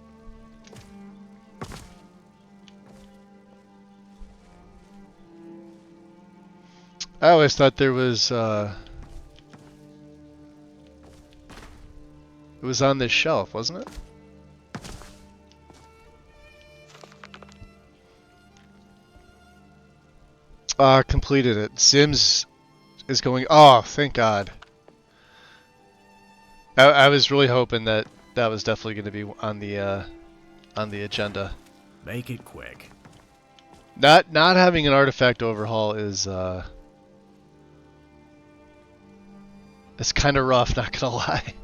I always thought there was, it was on this shelf, wasn't it? Completed it. Sims is going, oh, thank God. I was really hoping that that was definitely going to be on the agenda. Make it quick. Not having an artifact overhaul is it's kind of rough, not gonna lie.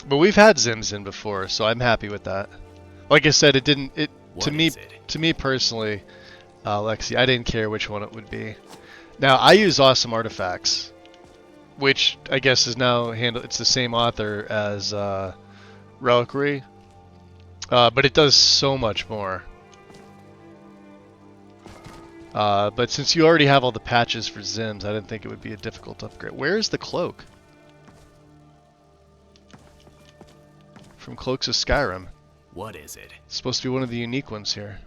But we've had Zims in before, so I'm happy with that. Like I said, it didn't. To me personally, Lexi, I didn't care which one it would be. Now, I use Awesome Artifacts, which I guess is now handled. It's the same author as Reliquary, but it does so much more. But since you already have all the patches for Zims, I didn't think it would be a difficult upgrade. Where is the cloak? From Cloaks of Skyrim. What is it? It's supposed to be one of the unique ones here.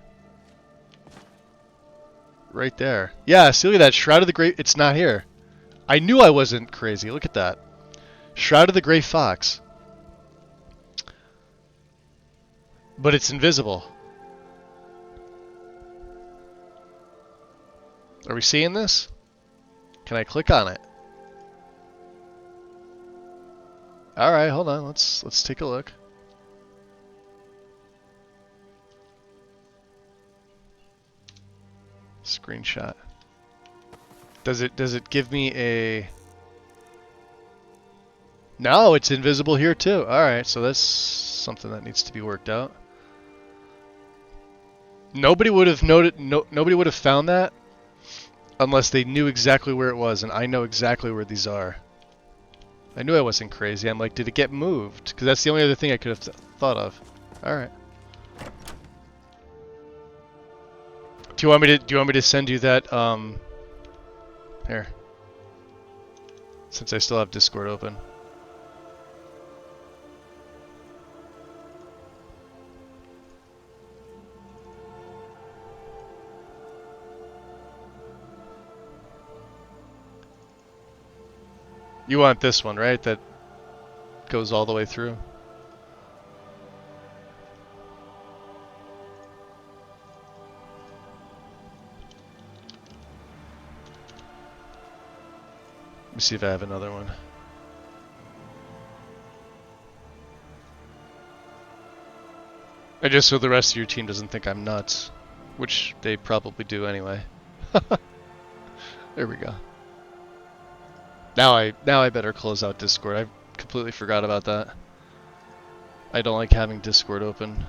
Right there. Yeah, see, look at that. Shroud of the Great... It's not here. I knew I wasn't crazy. Look at that. Shroud of the Grey Fox. But it's invisible. Are we seeing this? Can I click on it? Alright, hold on. Let's take a look. Screenshot. Does it give me a... No, it's invisible here too. Alright, so that's something that needs to be worked out. Nobody would have noted, nobody would have found that unless they knew exactly where it was, and I know exactly where these are. I knew I wasn't crazy. I'm like, did it get moved? Because that's the only other thing I could have thought of. Alright. Do you want me to send you that here? Since I still have Discord open. You want this one, right? That goes all the way through. Let me see if I have another one. And just so the rest of your team doesn't think I'm nuts, which they probably do anyway. There we go. Now I better close out Discord. I completely forgot about that. I don't like having Discord open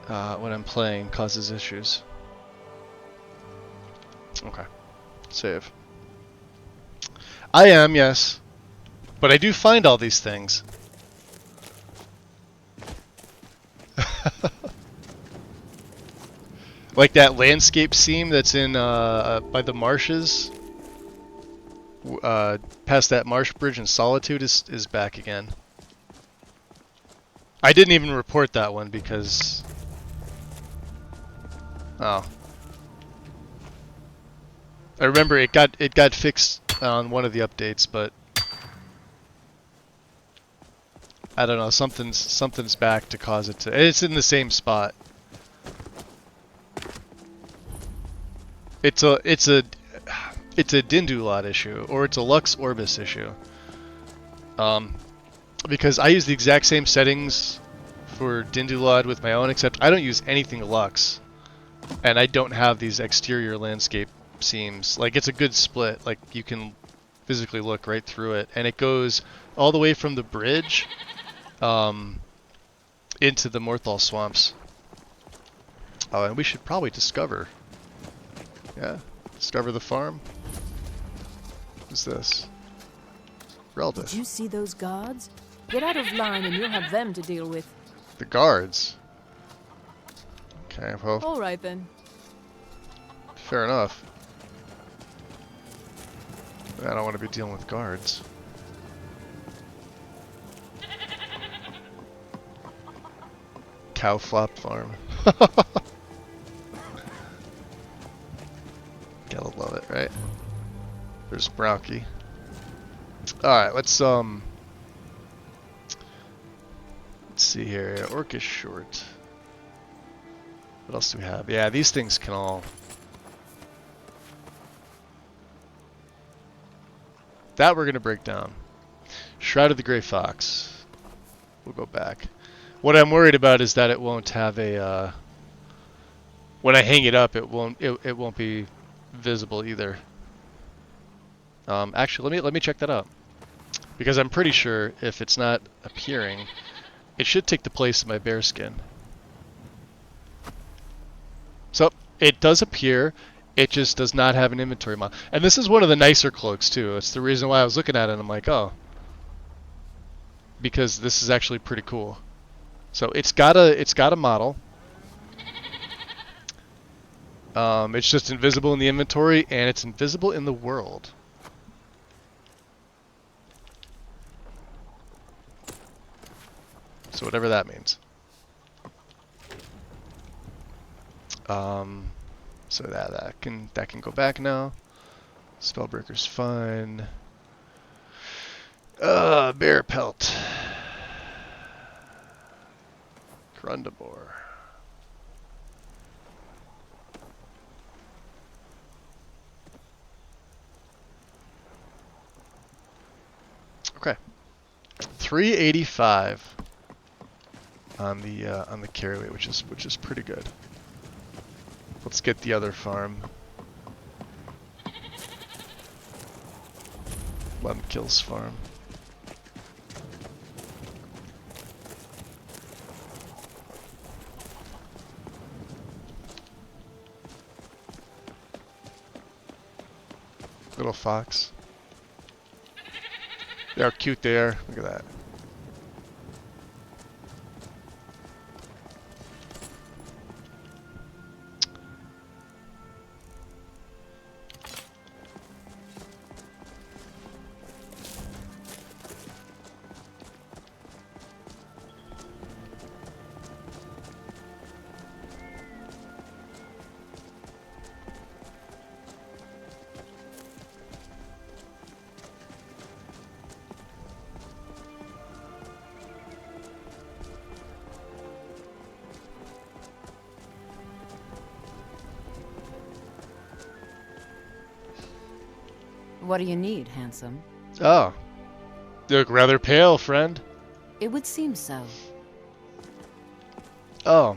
when I'm playing. Causes issues. Okay. Save. I am, yes. But I do find all these things. Like that landscape scene that's in by the marshes. Past that marsh bridge in Solitude is back again. I didn't even report that one because... Oh. I remember it got fixed on one of the updates, but I don't know, something's back to cause it to... It's in the same spot. It's a Dindulot issue, or it's a Lux Orbis issue. Because I use the exact same settings for Dindulot with my own, except I don't use anything Lux. And I don't have these exterior landscape seams. Like, it's a good split. Like, you can physically look right through it. And it goes all the way from the bridge into the Morthal swamps. Oh, and we should probably discover. Yeah, discover the farm. What's this? Relda. Did you see those guards? Get out of line and you'll have them to deal with. The guards? Okay, well... Alright then. Fair enough. I don't want to be dealing with guards. Cow flop farm. Gotta love it, right? There's Browky. Alright, let's see here. Orcish short. What else do we have? Yeah, these things can all... That we're gonna break down. Shroud of the Grey Fox. We'll go back. What I'm worried about is that it won't have a when I hang it up, it won't be visible either. Actually, let me check that out, because I'm pretty sure if it's not appearing, it should take the place of my bear skin. So it does appear, it just does not have an inventory mod. And this is one of the nicer cloaks too. It's the reason why I was looking at it and I'm like, oh. Because this is actually pretty cool. So it's got a model. It's just invisible in the inventory and it's invisible in the world. So whatever that means. So that can go back now. Spellbreaker's fine. Bear pelt. Grundabor. Okay. 385 on the carry weight, which is pretty good. Let's get the other farm. Lemkill's farm. Little fox. Look how cute they are. Look at that. What do you need, handsome? Oh. You look rather pale, friend. It would seem so. Oh.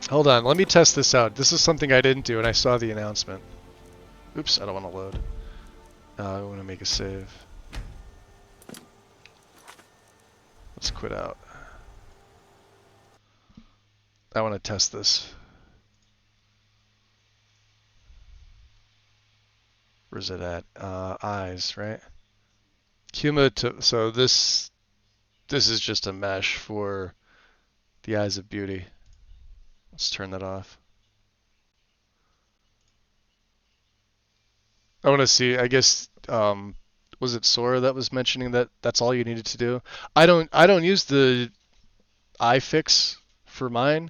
Hold on, let me test this out. This is something I didn't do and I saw the announcement. Oops, I don't want to load. I want to make a save. Let's quit out. I want to test this. Where's it at? Eyes, right? Cumulative. So this is just a mesh for the eyes of beauty. Let's turn that off. I want to see. I guess was it Sora that was mentioning that that's all you needed to do? I don't use the eye fix for mine,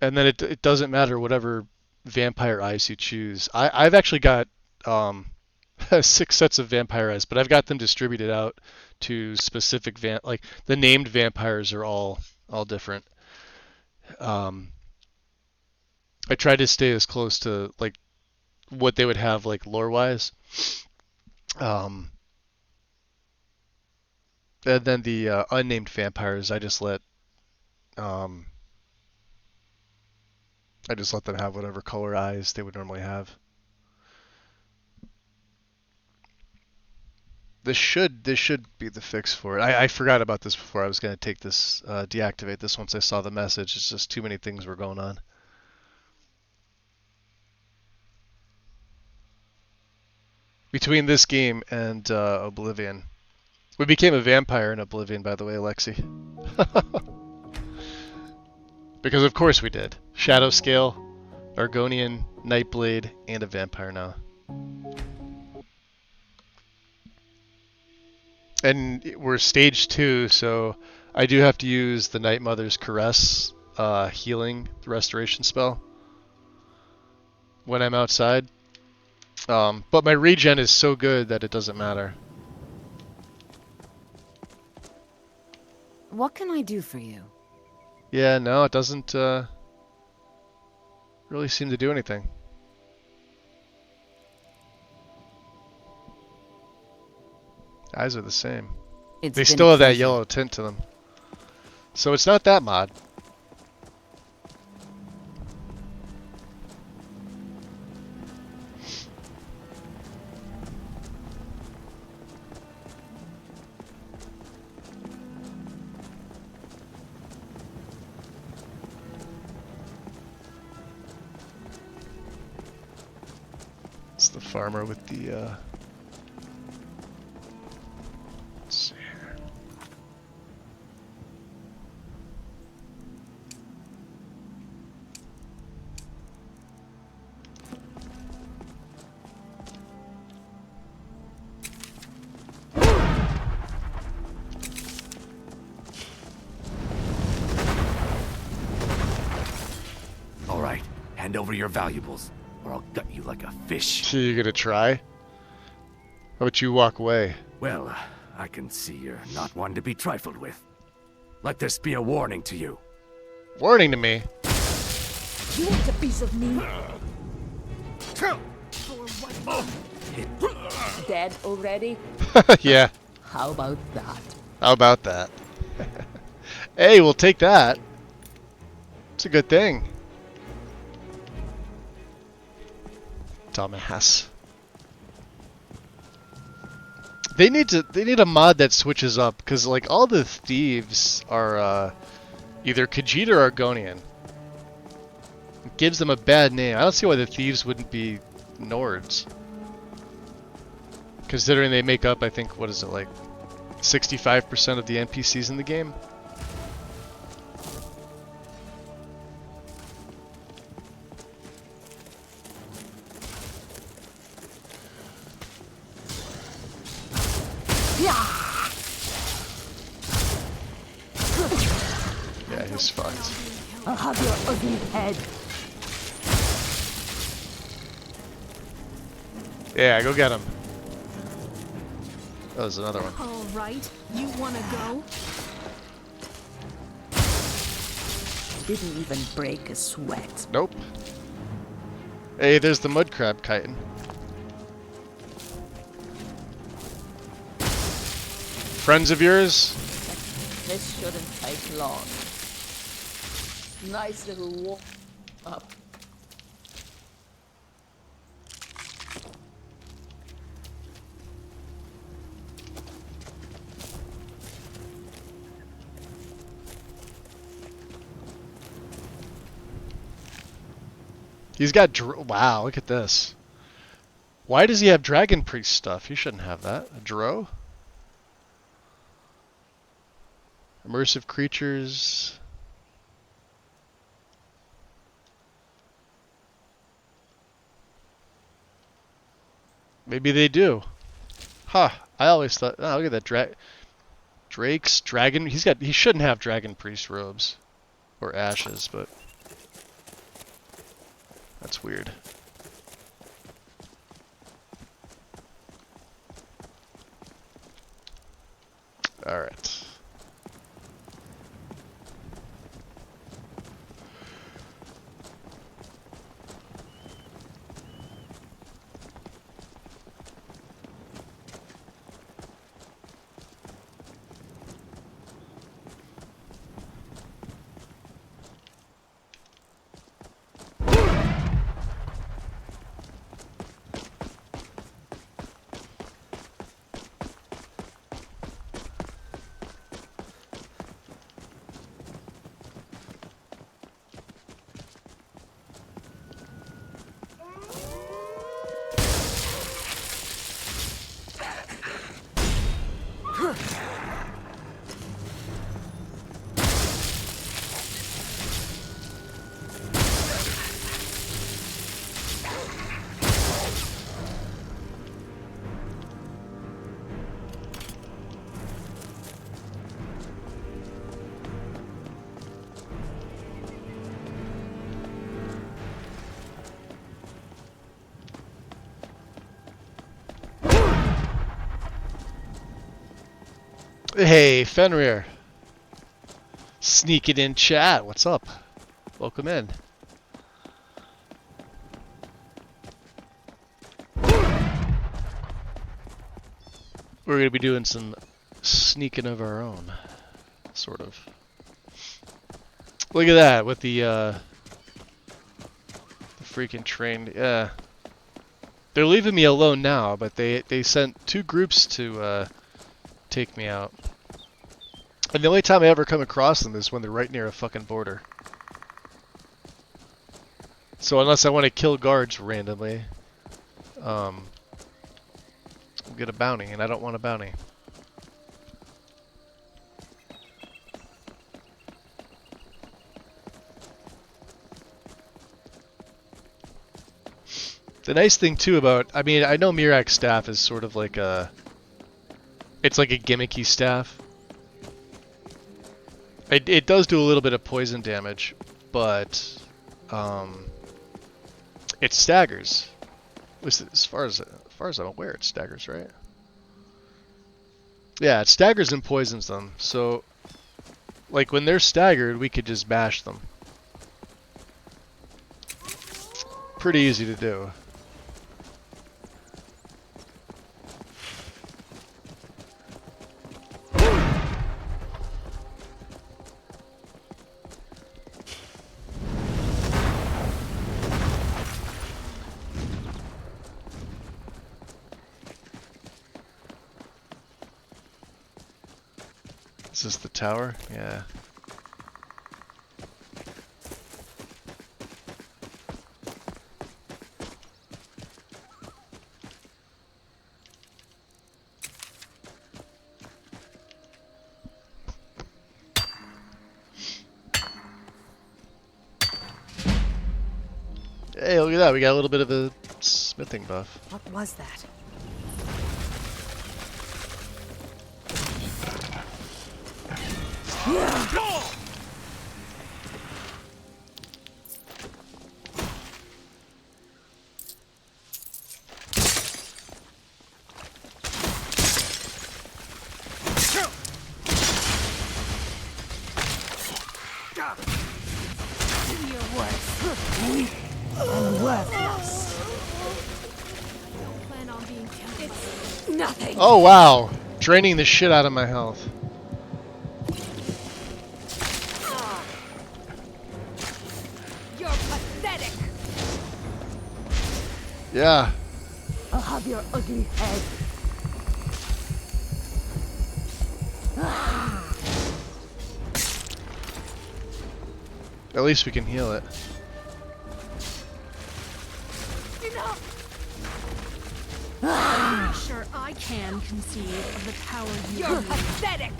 and then it doesn't matter whatever vampire eyes you choose. I've actually got 6 sets of vampire eyes, but I've got them distributed out to specific like the named vampires are all different. I tried to stay as close to like what they would have like lore wise. And then the unnamed vampires, I just let them have whatever color eyes they would normally have. This should be the fix for it. I forgot about this before. I was going to take this, deactivate this once I saw the message. It's just too many things were going on. Between this game and Oblivion. We became a vampire in Oblivion, by the way, Alexi. Because of course we did. Shadow Scale, Argonian, Nightblade, and a vampire now. And we're stage 2, so I do have to use the Night Mother's Caress healing restoration spell when I'm outside. But my regen is so good that it doesn't matter. What can I do for you? Yeah, no, it doesn't really seem to do anything. Eyes are the same. They still have that yellow tint to them. So it's not that mod. the farmer with the, let's see here. All right, hand over your valuables, or I'll gut you like a fish. So you're gonna try? How about you walk away? Well, I can see you're not one to be trifled with. Let this be a warning to you. Warning to me? You want a piece of me? Dead already? Yeah. How about that? How about that? Hey, we'll take that. It's a good thing. Dumbass. They need a mod that switches up, because like all the thieves are either Khajiit or Argonian. It gives them a bad name. I don't see why the thieves wouldn't be Nords. Considering they make up, I think, what is it, like 65% of the NPCs in the game? Yeah, he's fucked. I'll have your ugly head. Yeah, go get him. That was another one. All right, you wanna go? Didn't even break a sweat. Nope. Hey, there's the mud crab chitin. Friends of yours? This shouldn't take long. Nice little walk up. He's got wow, look at this. Why does he have Dragon Priest stuff? He shouldn't have that. A Drow? Immersive creatures. Maybe they do. Huh. I always thought, oh, look at that Drake's dragon. He shouldn't have Dragon Priest robes or ashes, but that's weird. All right. Hey, Fenrir. Sneaking in chat. What's up? Welcome in. We're going to be doing some sneaking of our own. Sort of. Look at that with the freaking train. Yeah. They're leaving me alone now, but they sent 2 groups to take me out. And the only time I ever come across them is when they're right near a fucking border. So unless I want to kill guards randomly, we'll get a bounty, and I don't want a bounty. The nice thing too about, I mean, I know Mirak's staff is sort of like it's like a gimmicky staff. It does do a little bit of poison damage, but it staggers. At least as far as I'm aware, it staggers, right? Yeah, it staggers and poisons them. So, like when they're staggered, we could just bash them. Pretty easy to do. Is this the tower? Yeah. Hey, look at that. We got a little bit of a smithing buff. What was that? Oh wow! Draining the shit out of my health. You're pathetic. Yeah. I'll have your ugly head. At least we can heal it. I'm sure I can conceive of the power you You're need. pathetic.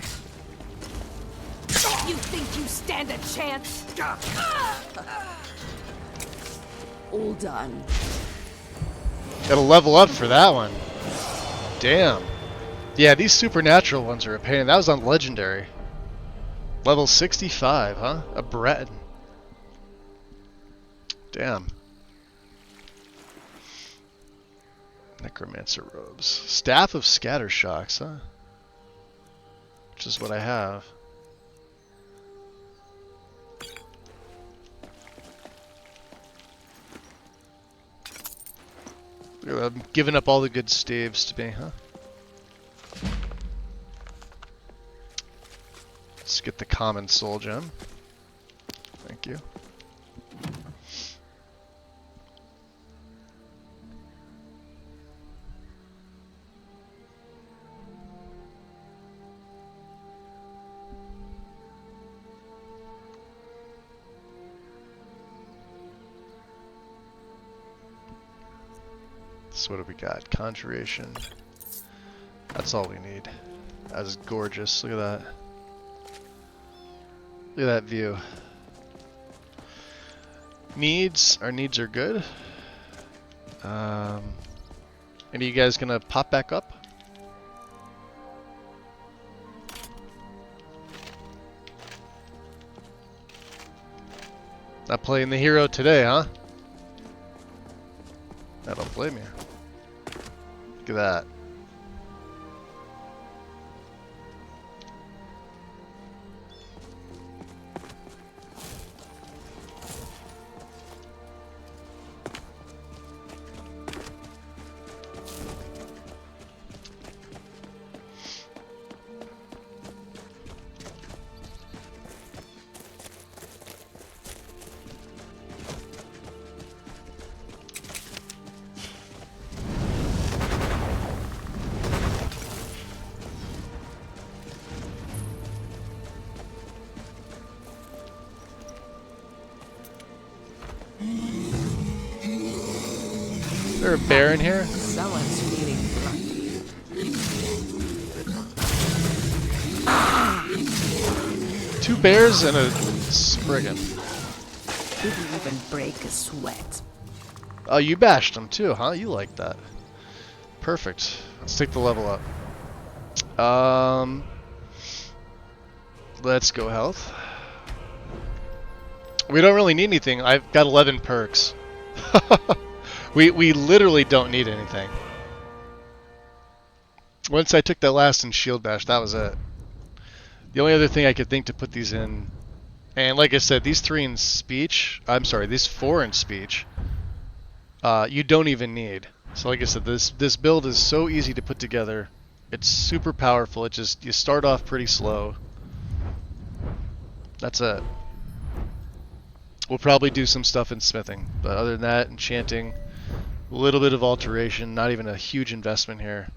You think you stand a chance? All done. Gotta level up for that one. Damn. Yeah, these supernatural ones are a pain. That was on legendary. Level 65, huh? A Breton. Damn. Necromancer robes. Staff of Scattershocks, huh? Which is what I have. I'm giving up all the good staves to me, huh? Let's get the common soul gem. Thank you. So what do we got? Conjuration. That's all we need. That is gorgeous. Look at that. Look at that view. Needs. Our needs are good. Any of you guys gonna pop back up? Not playing the hero today, huh? I don't blame you. Look at that. there a bear in here? Someone's feeling lucky. 2 bears and a spriggan. Didn't even break a sweat. Oh, you bashed them too, huh? You like that. Perfect. Let's take the level up. Let's go health. We don't really need anything. I've got 11 perks. we literally don't need anything. Once I took that last in shield bash, that was it. The only other thing I could think to put these in, and like I said, these 3 in speech, I'm sorry, these 4 in speech, you don't even need. So like I said, this build is so easy to put together. It's super powerful. It just, you start off pretty slow. That's it. We'll probably do some stuff in smithing, but other than that, enchanting, a little bit of alteration, not even a huge investment here.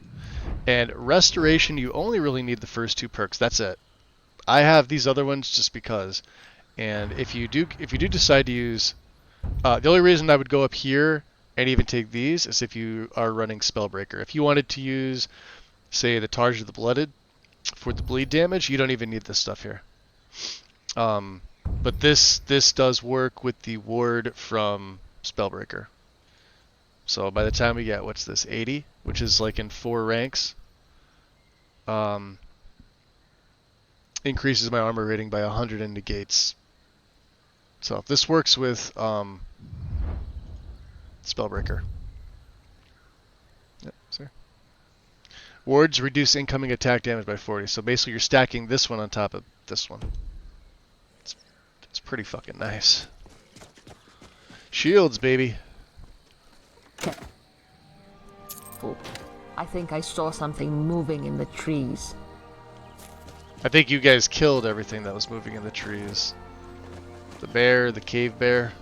And restoration, you only really need the first 2 perks. That's it. I have these other ones just because. And if you do decide to use, the only reason I would go up here and even take these is if you are running Spellbreaker. If you wanted to use, say, the Targe of the Blooded for the bleed damage, you don't even need this stuff here. But this does work with the ward from Spellbreaker. So by the time we get, what's this, 80, which is like in 4 ranks, increases my armor rating by 100 and negates. So this works with Spellbreaker. Yep, sorry. Wards reduce incoming attack damage by 40. So basically you're stacking this one on top of this one. It's pretty fucking nice. Shields, baby. Oh, I think I saw something moving in the trees. I think you guys killed everything that was moving in the trees. The bear, the cave bear.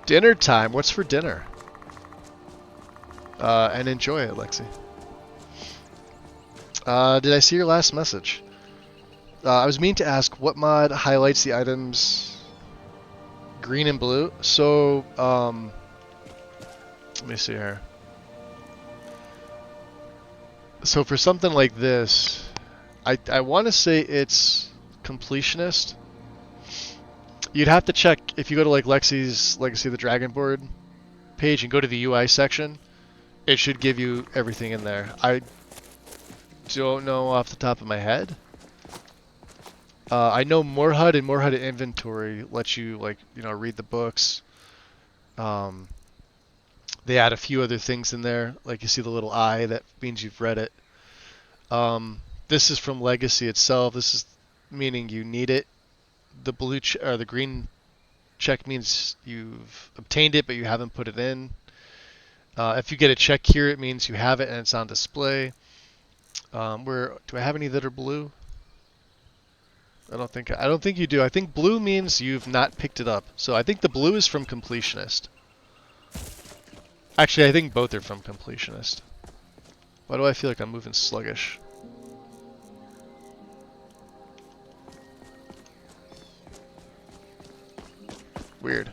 Dinner time. What's for dinner? And enjoy it, Lexi. Did I see your last message? I was meaning to ask what mod highlights the items green and blue. So, let me see here. So for something like this, I want to say it's completionist. You'd have to check if you go to like Lexi's Legacy of the Dragonborn page and go to the UI section. It should give you everything in there. I don't know off the top of my head. I know More HUD and More HUD Inventory lets you read the books. They add a few other things in there, like you see the little eye, that means you've read it. This is from Legacy itself. This is meaning you need it. The blue or the green check means you've obtained it, but you haven't put it in. If you get a check here, it means you have it and it's on display. Where do I have any that are blue? I don't think you do. I think blue means you've not picked it up. So I think the blue is from completionist. Actually, I think both are from completionist. Why do I feel like I'm moving sluggish? Weird.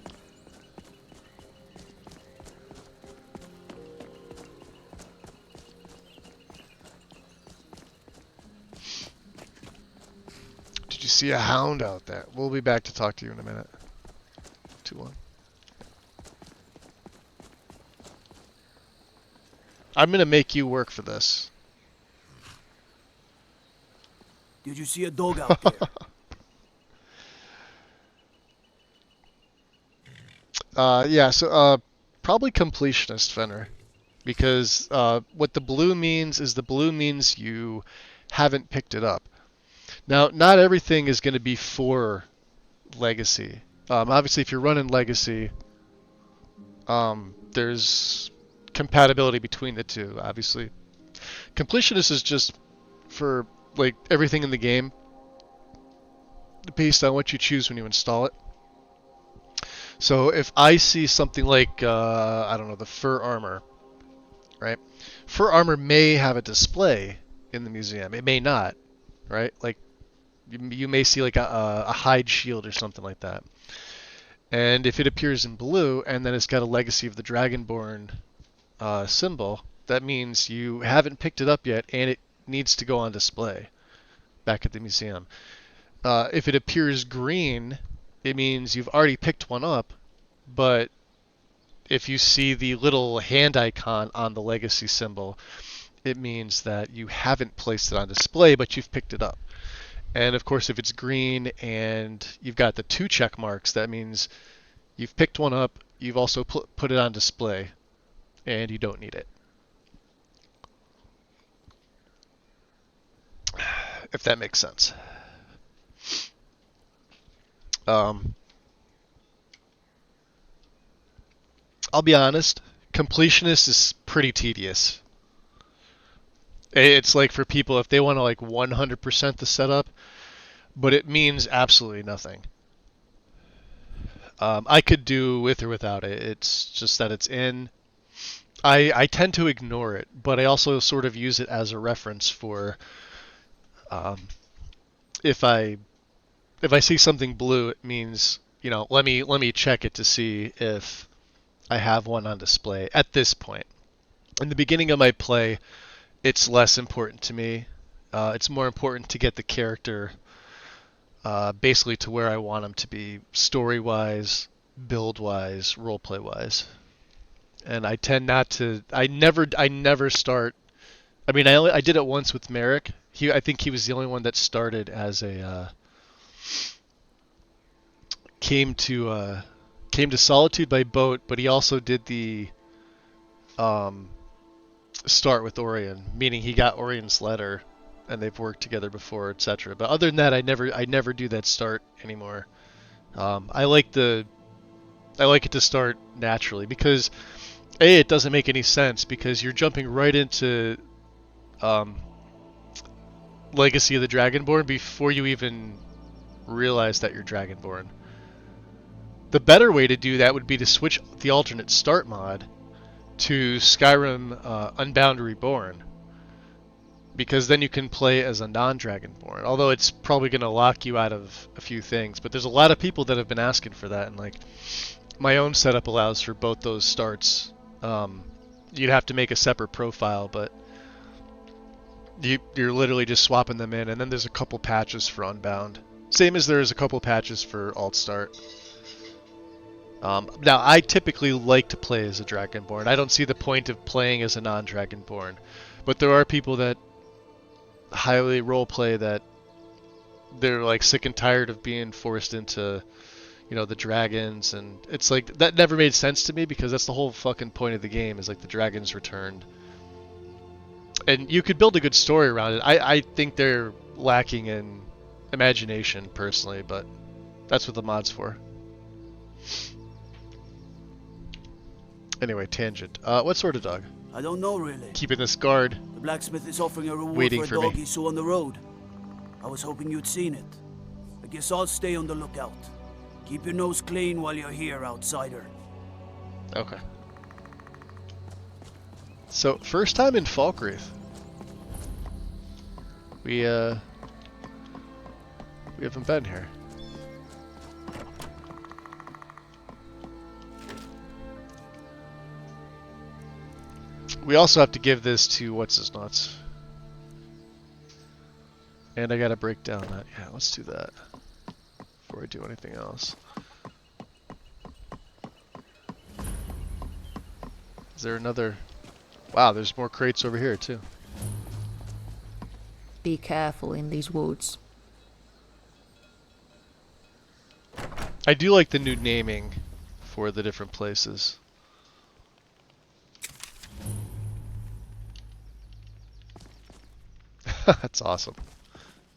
Did you see a hound out there? We'll be back to talk to you in a minute. 2-1. I'm gonna make you work for this. Did you see a dog out there? Yeah, so probably completionist, Fenrir, because what the blue means is you haven't picked it up. Now, not everything is going to be for Legacy. Obviously, if you're running Legacy, there's compatibility between the two. Obviously, completionist is just for like everything in the game. based on what you choose when you install it. So if I see something like, I don't know, the fur armor, right? Fur armor may have a display in the museum. It may not, right? Like, you may see like a hide shield or something like that. And if it appears in blue and then it's got a Legacy of the Dragonborn symbol, that means you haven't picked it up yet and it needs to go on display back at the museum. If it appears green, it means you've already picked one up, but if you see the little hand icon on the Legacy symbol, it means that you haven't placed it on display, but you've picked it up. And of course, if it's green and you've got the 2 check marks, that means you've picked one up, you've also put it on display, and you don't need it. If that makes sense. I'll be honest, completionist is pretty tedious. It's like for people if they want to like 100% the setup, but it means absolutely nothing. I could do with or without it. It's just that it's in. I tend to ignore it, but I also sort of use it as a reference for if I see something blue, it means, you know, let me check it to see if I have one on display at this point. In the beginning of my play, it's less important to me. It's more important to get the character basically to where I want them to be, story-wise, build-wise, roleplay-wise. And I tend not to. I never start. I mean, I did it once with Merrick. I think he was the only one that started as a came to Solitude by boat, but he also did the start with Orion, meaning he got Orion's letter, and they've worked together before, etc. But other than that, I never do that start anymore. I like it to start naturally because it doesn't make any sense because you're jumping right into Legacy of the Dragonborn before you even realize that you're Dragonborn. The better way to do that would be to switch the alternate start mod to Skyrim Unbound Reborn, because then you can play as a non-Dragonborn, although it's probably going to lock you out of a few things. But there's a lot of people that have been asking for that, and like my own setup allows for both those starts. You'd have to make a separate profile, but you're literally just swapping them in, and then there's a couple patches for Unbound. Same as there's a couple patches for Alt Start. Now, I typically like to play as a Dragonborn. I don't see the point of playing as a non-Dragonborn. But there are people that highly roleplay that they're like sick and tired of being forced into, you know, the dragons, and it's like that never made sense to me because that's the whole fucking point of the game is like the dragons returned. And you could build a good story around it. I think they're lacking in imagination personally, but that's what the mod's for. Anyway, tangent. What sort of dog? I don't know really. Keeping this guard. The blacksmith is offering a reward waiting for a for me. dog he saw on the road. I was hoping you'd seen it. I guess I'll stay on the lookout. Keep your nose clean while you're here, outsider. Okay. So, first time in Falkreath. We haven't been here. We also have to give this to what's-his-nuts. And I gotta break down that. Yeah, let's do that before I do anything else. Is there another? Wow, there's more crates over here too. Be careful in these woods. I do like the new naming for the different places. That's awesome.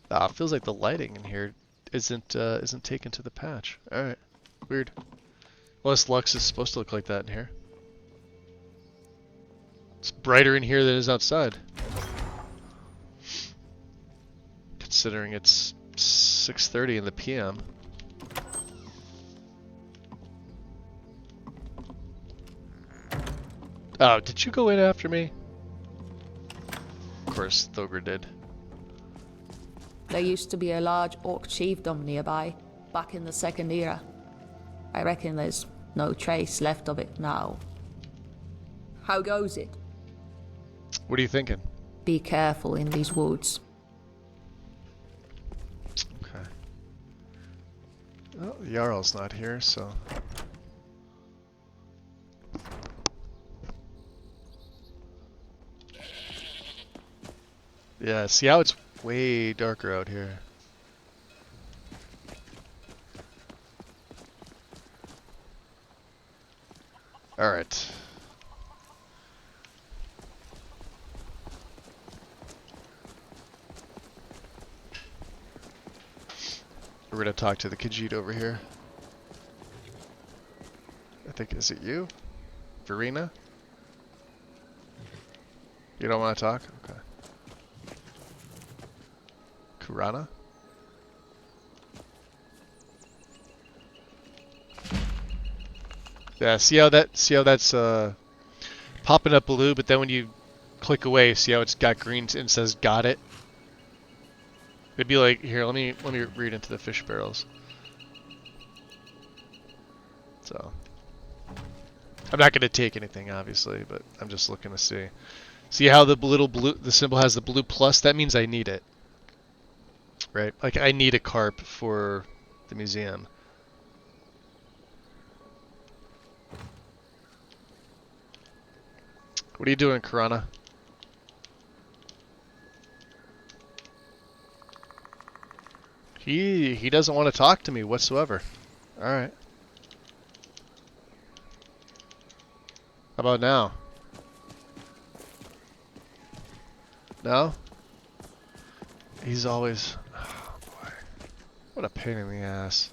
It feels like the lighting in here isn't taken to the patch. All right, weird. Unless Lux is supposed to look like that in here. It's brighter in here than it is outside. Considering it's 6:30 in the PM. Oh, did you go in after me? Of course, Thogr did. There used to be a large orc chiefdom nearby, back in the Second Era. I reckon there's no trace left of it now. How goes it? What are you thinking? Be careful in these woods. Okay. Oh, Jarl's not here, so... Yeah, see how it's way darker out here. Alright. We're gonna talk to the Khajiit over here. I think, is it you? Verena? You don't want to talk? Okay. Kurana? Yeah, see how that's popping up blue, but then when you click away, see how it's got green and says got it? It'd be like, here, let me read into the fish barrels. So I'm not gonna take anything obviously, but I'm just looking to see. See how the little blue, the symbol has the blue plus? That means I need it. Right? Like I need a carp for the museum. What are you doing, Karana? He doesn't want to talk to me whatsoever. Alright. How about now? No? He's always... Oh boy. What a pain in the ass.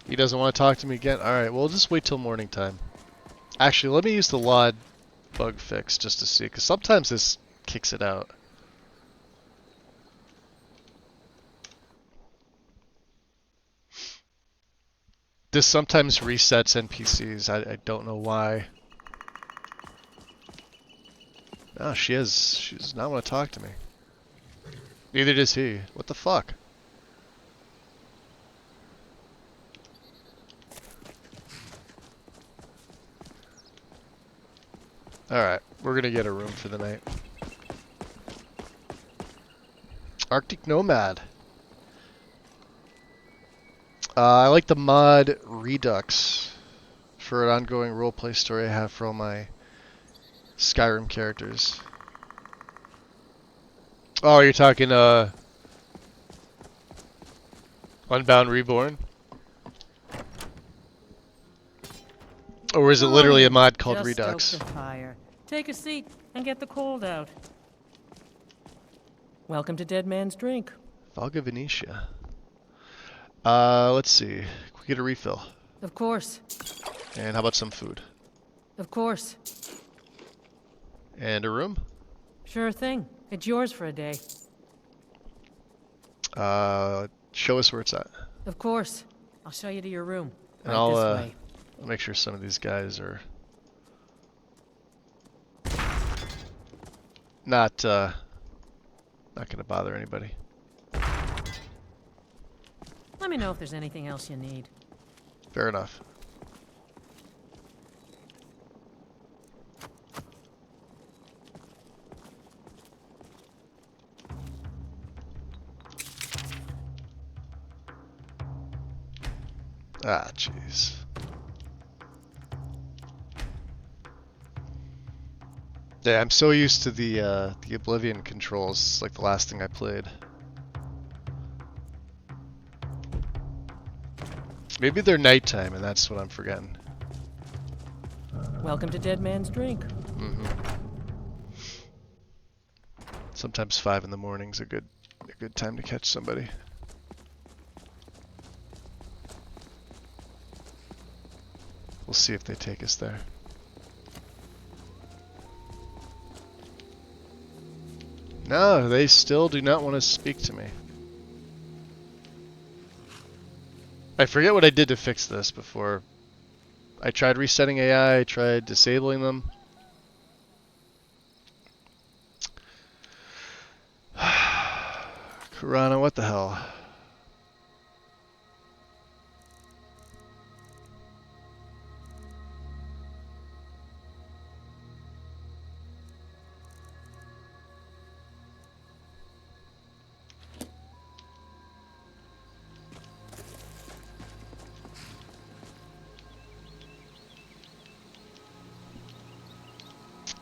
He doesn't want to talk to me again? Alright, we'll just wait till morning time. Actually, let me use the LOD bug fix just to see, because sometimes this kicks it out. This sometimes resets NPCs. I don't know why. No, she does not want to talk to me. Neither does he. What the fuck? Alright, we're gonna get a room for the night. Arctic Nomad. I like the mod Redux for an ongoing roleplay story I have for all my Skyrim characters. Oh, you're talking Unbound Reborn? Or is it literally a mod called Just Redux? stoke the fire. Take a seat and get the cold out. Welcome to Dead Man's Drink. Valga Venetia. Let's see. Can we get a refill? Of course. And how about some food? Of course. And a room? Sure thing. It's yours for a day. Show us where it's at. Of course. I'll show you to your room. And Right this way. I'll make sure some of these guys are not gonna bother anybody. Let me know if there's anything else you need. Fair enough. Ah, jeez. Yeah, I'm so used to the Oblivion controls. It's like the last thing I played. Maybe they're nighttime, and that's what I'm forgetting. Welcome to Dead Man's Drink. Mm-hmm. Sometimes 5 in the morning's a good time to catch somebody. We'll see if they take us there. No, they still do not want to speak to me. I forget what I did to fix this before. I tried resetting AI, I tried disabling them. Kurana, what the hell?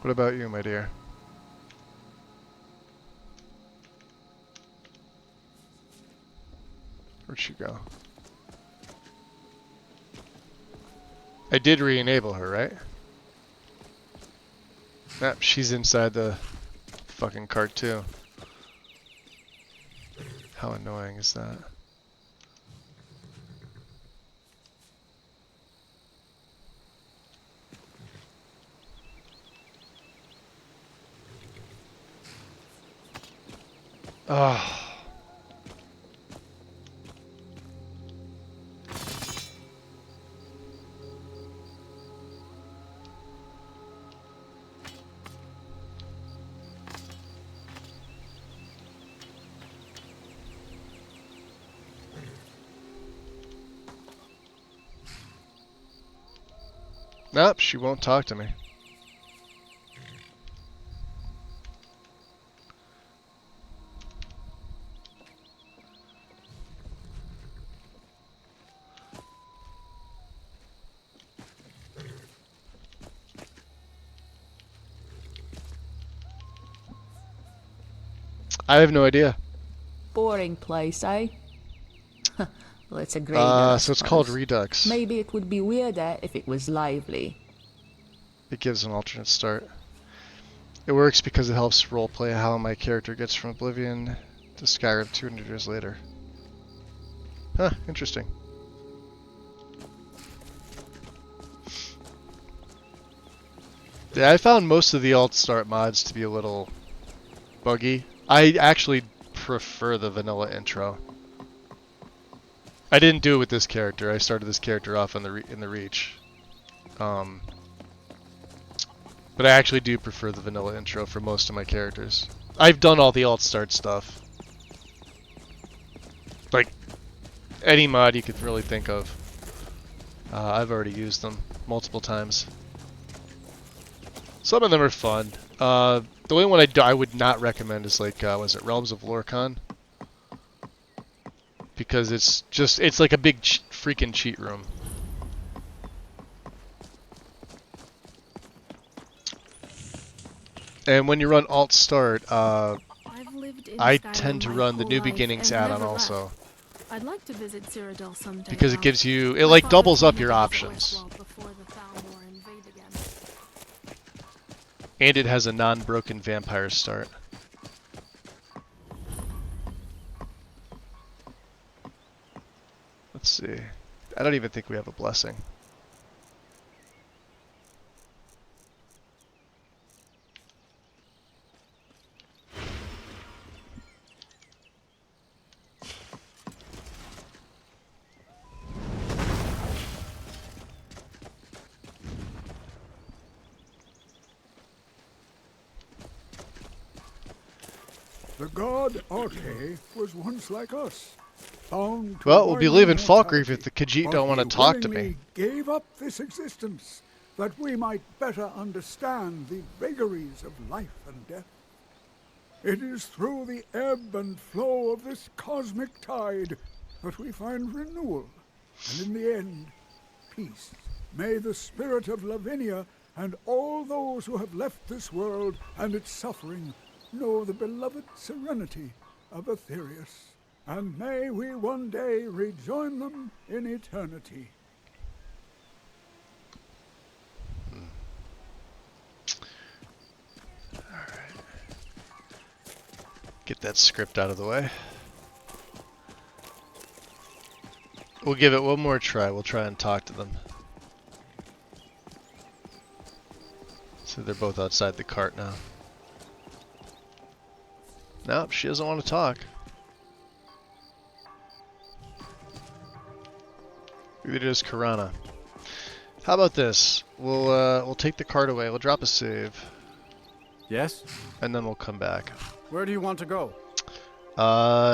What about you, my dear? Where'd she go? I did re-enable her, right? Nah, she's inside the fucking cart too. How annoying is that? Oh. Nope, she won't talk to me. I have no idea. Boring place, eh? Well, it's a graveyard. So it's called Redux. Maybe it would be weirder if it was lively. It gives an alternate start. It works because it helps roleplay how my character gets from Oblivion to Skyrim 200 years later. Huh, interesting. Yeah, I found most of the alt start mods to be a little buggy. I actually prefer the vanilla intro. I didn't do it with this character. I started this character off on in the Reach. But I actually do prefer the vanilla intro for most of my characters. I've done all the alt start stuff. Like, any mod you could really think of. I've already used them multiple times. Some of them are fun. The only one I would not recommend is like, was it Realms of Lorkhan? Because it's like a big freaking cheat room. And when you run alt start, I tend to run the New Beginnings add-on also. I'd like to visit Cyrodiil someday. Because it gives you, it like doubles up your options. And it has a non-broken vampire start. Let's see. I don't even think we have a blessing. The god Arte was once like us. Well, we'll be leaving Falkreath if the Khajiit don't want to talk to me. Gave up this existence that we might better understand the vagaries of life and death. It is through the ebb and flow of this cosmic tide that we find renewal, and in the end, peace. May the spirit of Lavinia and all those who have left this world and its suffering know the beloved serenity of Aetherius, and may we one day rejoin them in eternity. Alright. Get that script out of the way. We'll give it one more try. We'll try and talk to them. So they're both outside the cart now. Nope, she doesn't want to talk. It is Karana. How about this? We'll take the card away. We'll drop a save. Yes? And then we'll come back. Where do you want to go?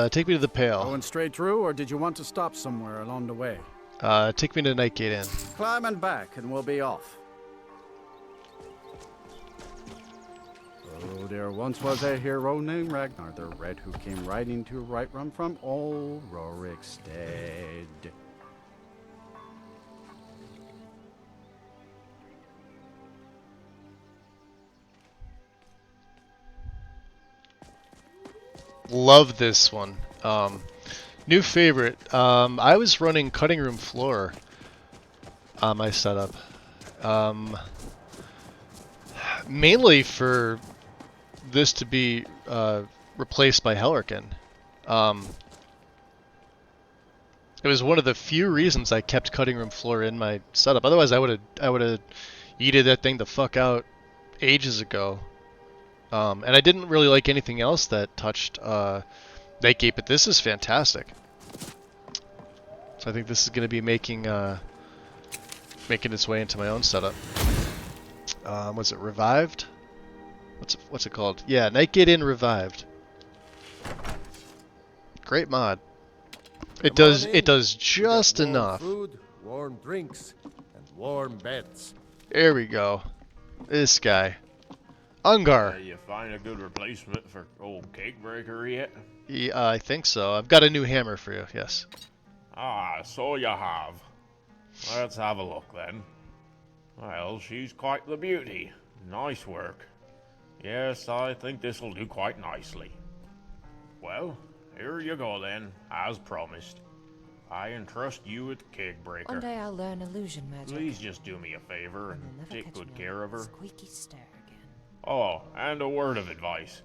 Take me to the Pale. Going straight through, or did you want to stop somewhere along the way? Take me to Nightgate Inn. Climb and back, and we'll be off. Oh, there once was a hero named Ragnar the Red who came riding to right run from old Rorikstead. Love this one. New favorite. I was running cutting room floor on my setup. Mainly for this to be replaced by Hellerkin. It was one of the few reasons I kept cutting room floor in my setup. Otherwise, I would have yeeted that thing the fuck out ages ago. And I didn't really like anything else that touched Nightgate, but this is fantastic. So I think this is going to be making its way into my own setup. Was it Revived? What's it called? Yeah, Nightgate Inn Revived. Great mod. It does just enough. Food, warm drinks, and warm beds. There we go. This guy. Ungar. You find a good replacement for old Cakebreaker yet? Yeah, I think so. I've got a new hammer for you, yes. Ah, so you have. Let's have a look then. Well, she's quite the beauty. Nice work. Yes, I think this'll do quite nicely. Well, here you go then, as promised. I entrust you with Cakebreaker. One day I'll learn illusion magic. Please just do me a favor and take good care of her. Squeaky stair again. Oh, and a word of advice.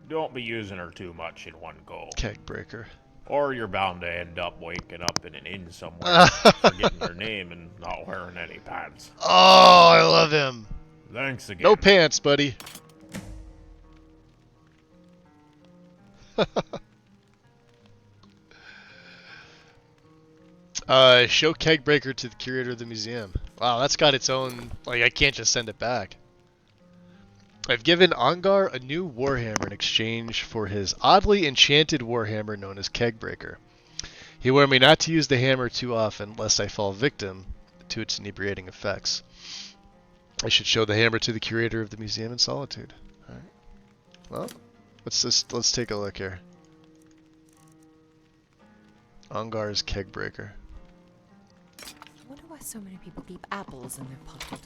Don't be using her too much in one go. Cakebreaker. Or you're bound to end up waking up in an inn somewhere, forgetting her name and not wearing any pants. Oh, I love him. Thanks again. No pants, buddy. Show Kegbreaker to the curator of the museum. Wow, that's got its own... Like, I can't just send it back. I've given Ongar a new warhammer in exchange for his oddly enchanted warhammer known as Kegbreaker. He warned me not to use the hammer too often, lest I fall victim to its inebriating effects. I should show the hammer to the curator of the museum in solitude. Alright. Well, let's take a look here. Ongar's Kegbreaker. I wonder why so many people keep apples in their pocket.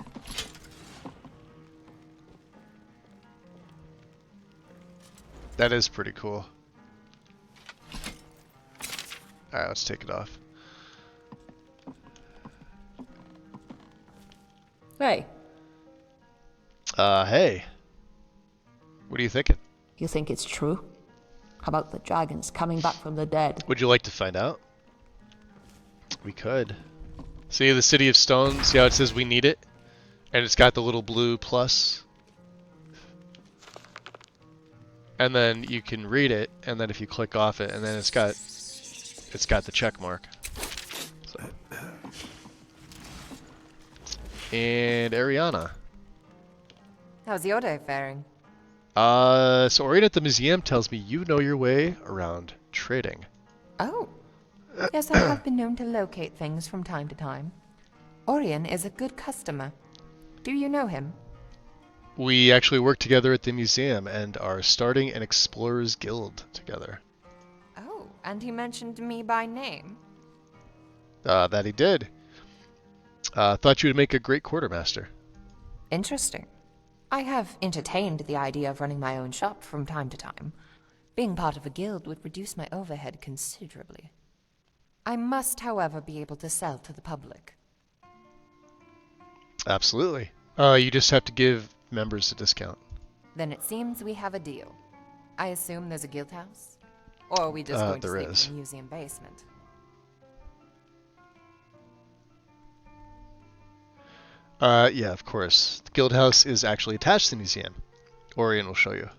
That is pretty cool. Alright, let's take it off. Hey. Hey. What are you thinking? You think it's true? How about the dragons coming back from the dead? Would you like to find out? We could. See the City of Stone? See how it says we need it? And it's got the little blue plus. And then you can read it, and then if you click off it, and then it's got the check mark. So. And Ariana. How's your day faring? So Orion at the museum tells me you know your way around trading. Oh. Yes, I have been known to locate things from time to time. Orion is a good customer. Do you know him? We actually work together at the museum and are starting an Explorers Guild together. Oh, and he mentioned me by name? That he did. Thought you would make a great quartermaster. Interesting. I have entertained the idea of running my own shop from time to time. Being part of a guild would reduce my overhead considerably. I must, however, be able to sell to the public. Absolutely. You just have to give members a discount. Then it seems we have a deal. I assume there's a guild house? Or are we just going to sleep in the museum basement? Yeah, of course. The guild house is actually attached to the museum. Orion will show you.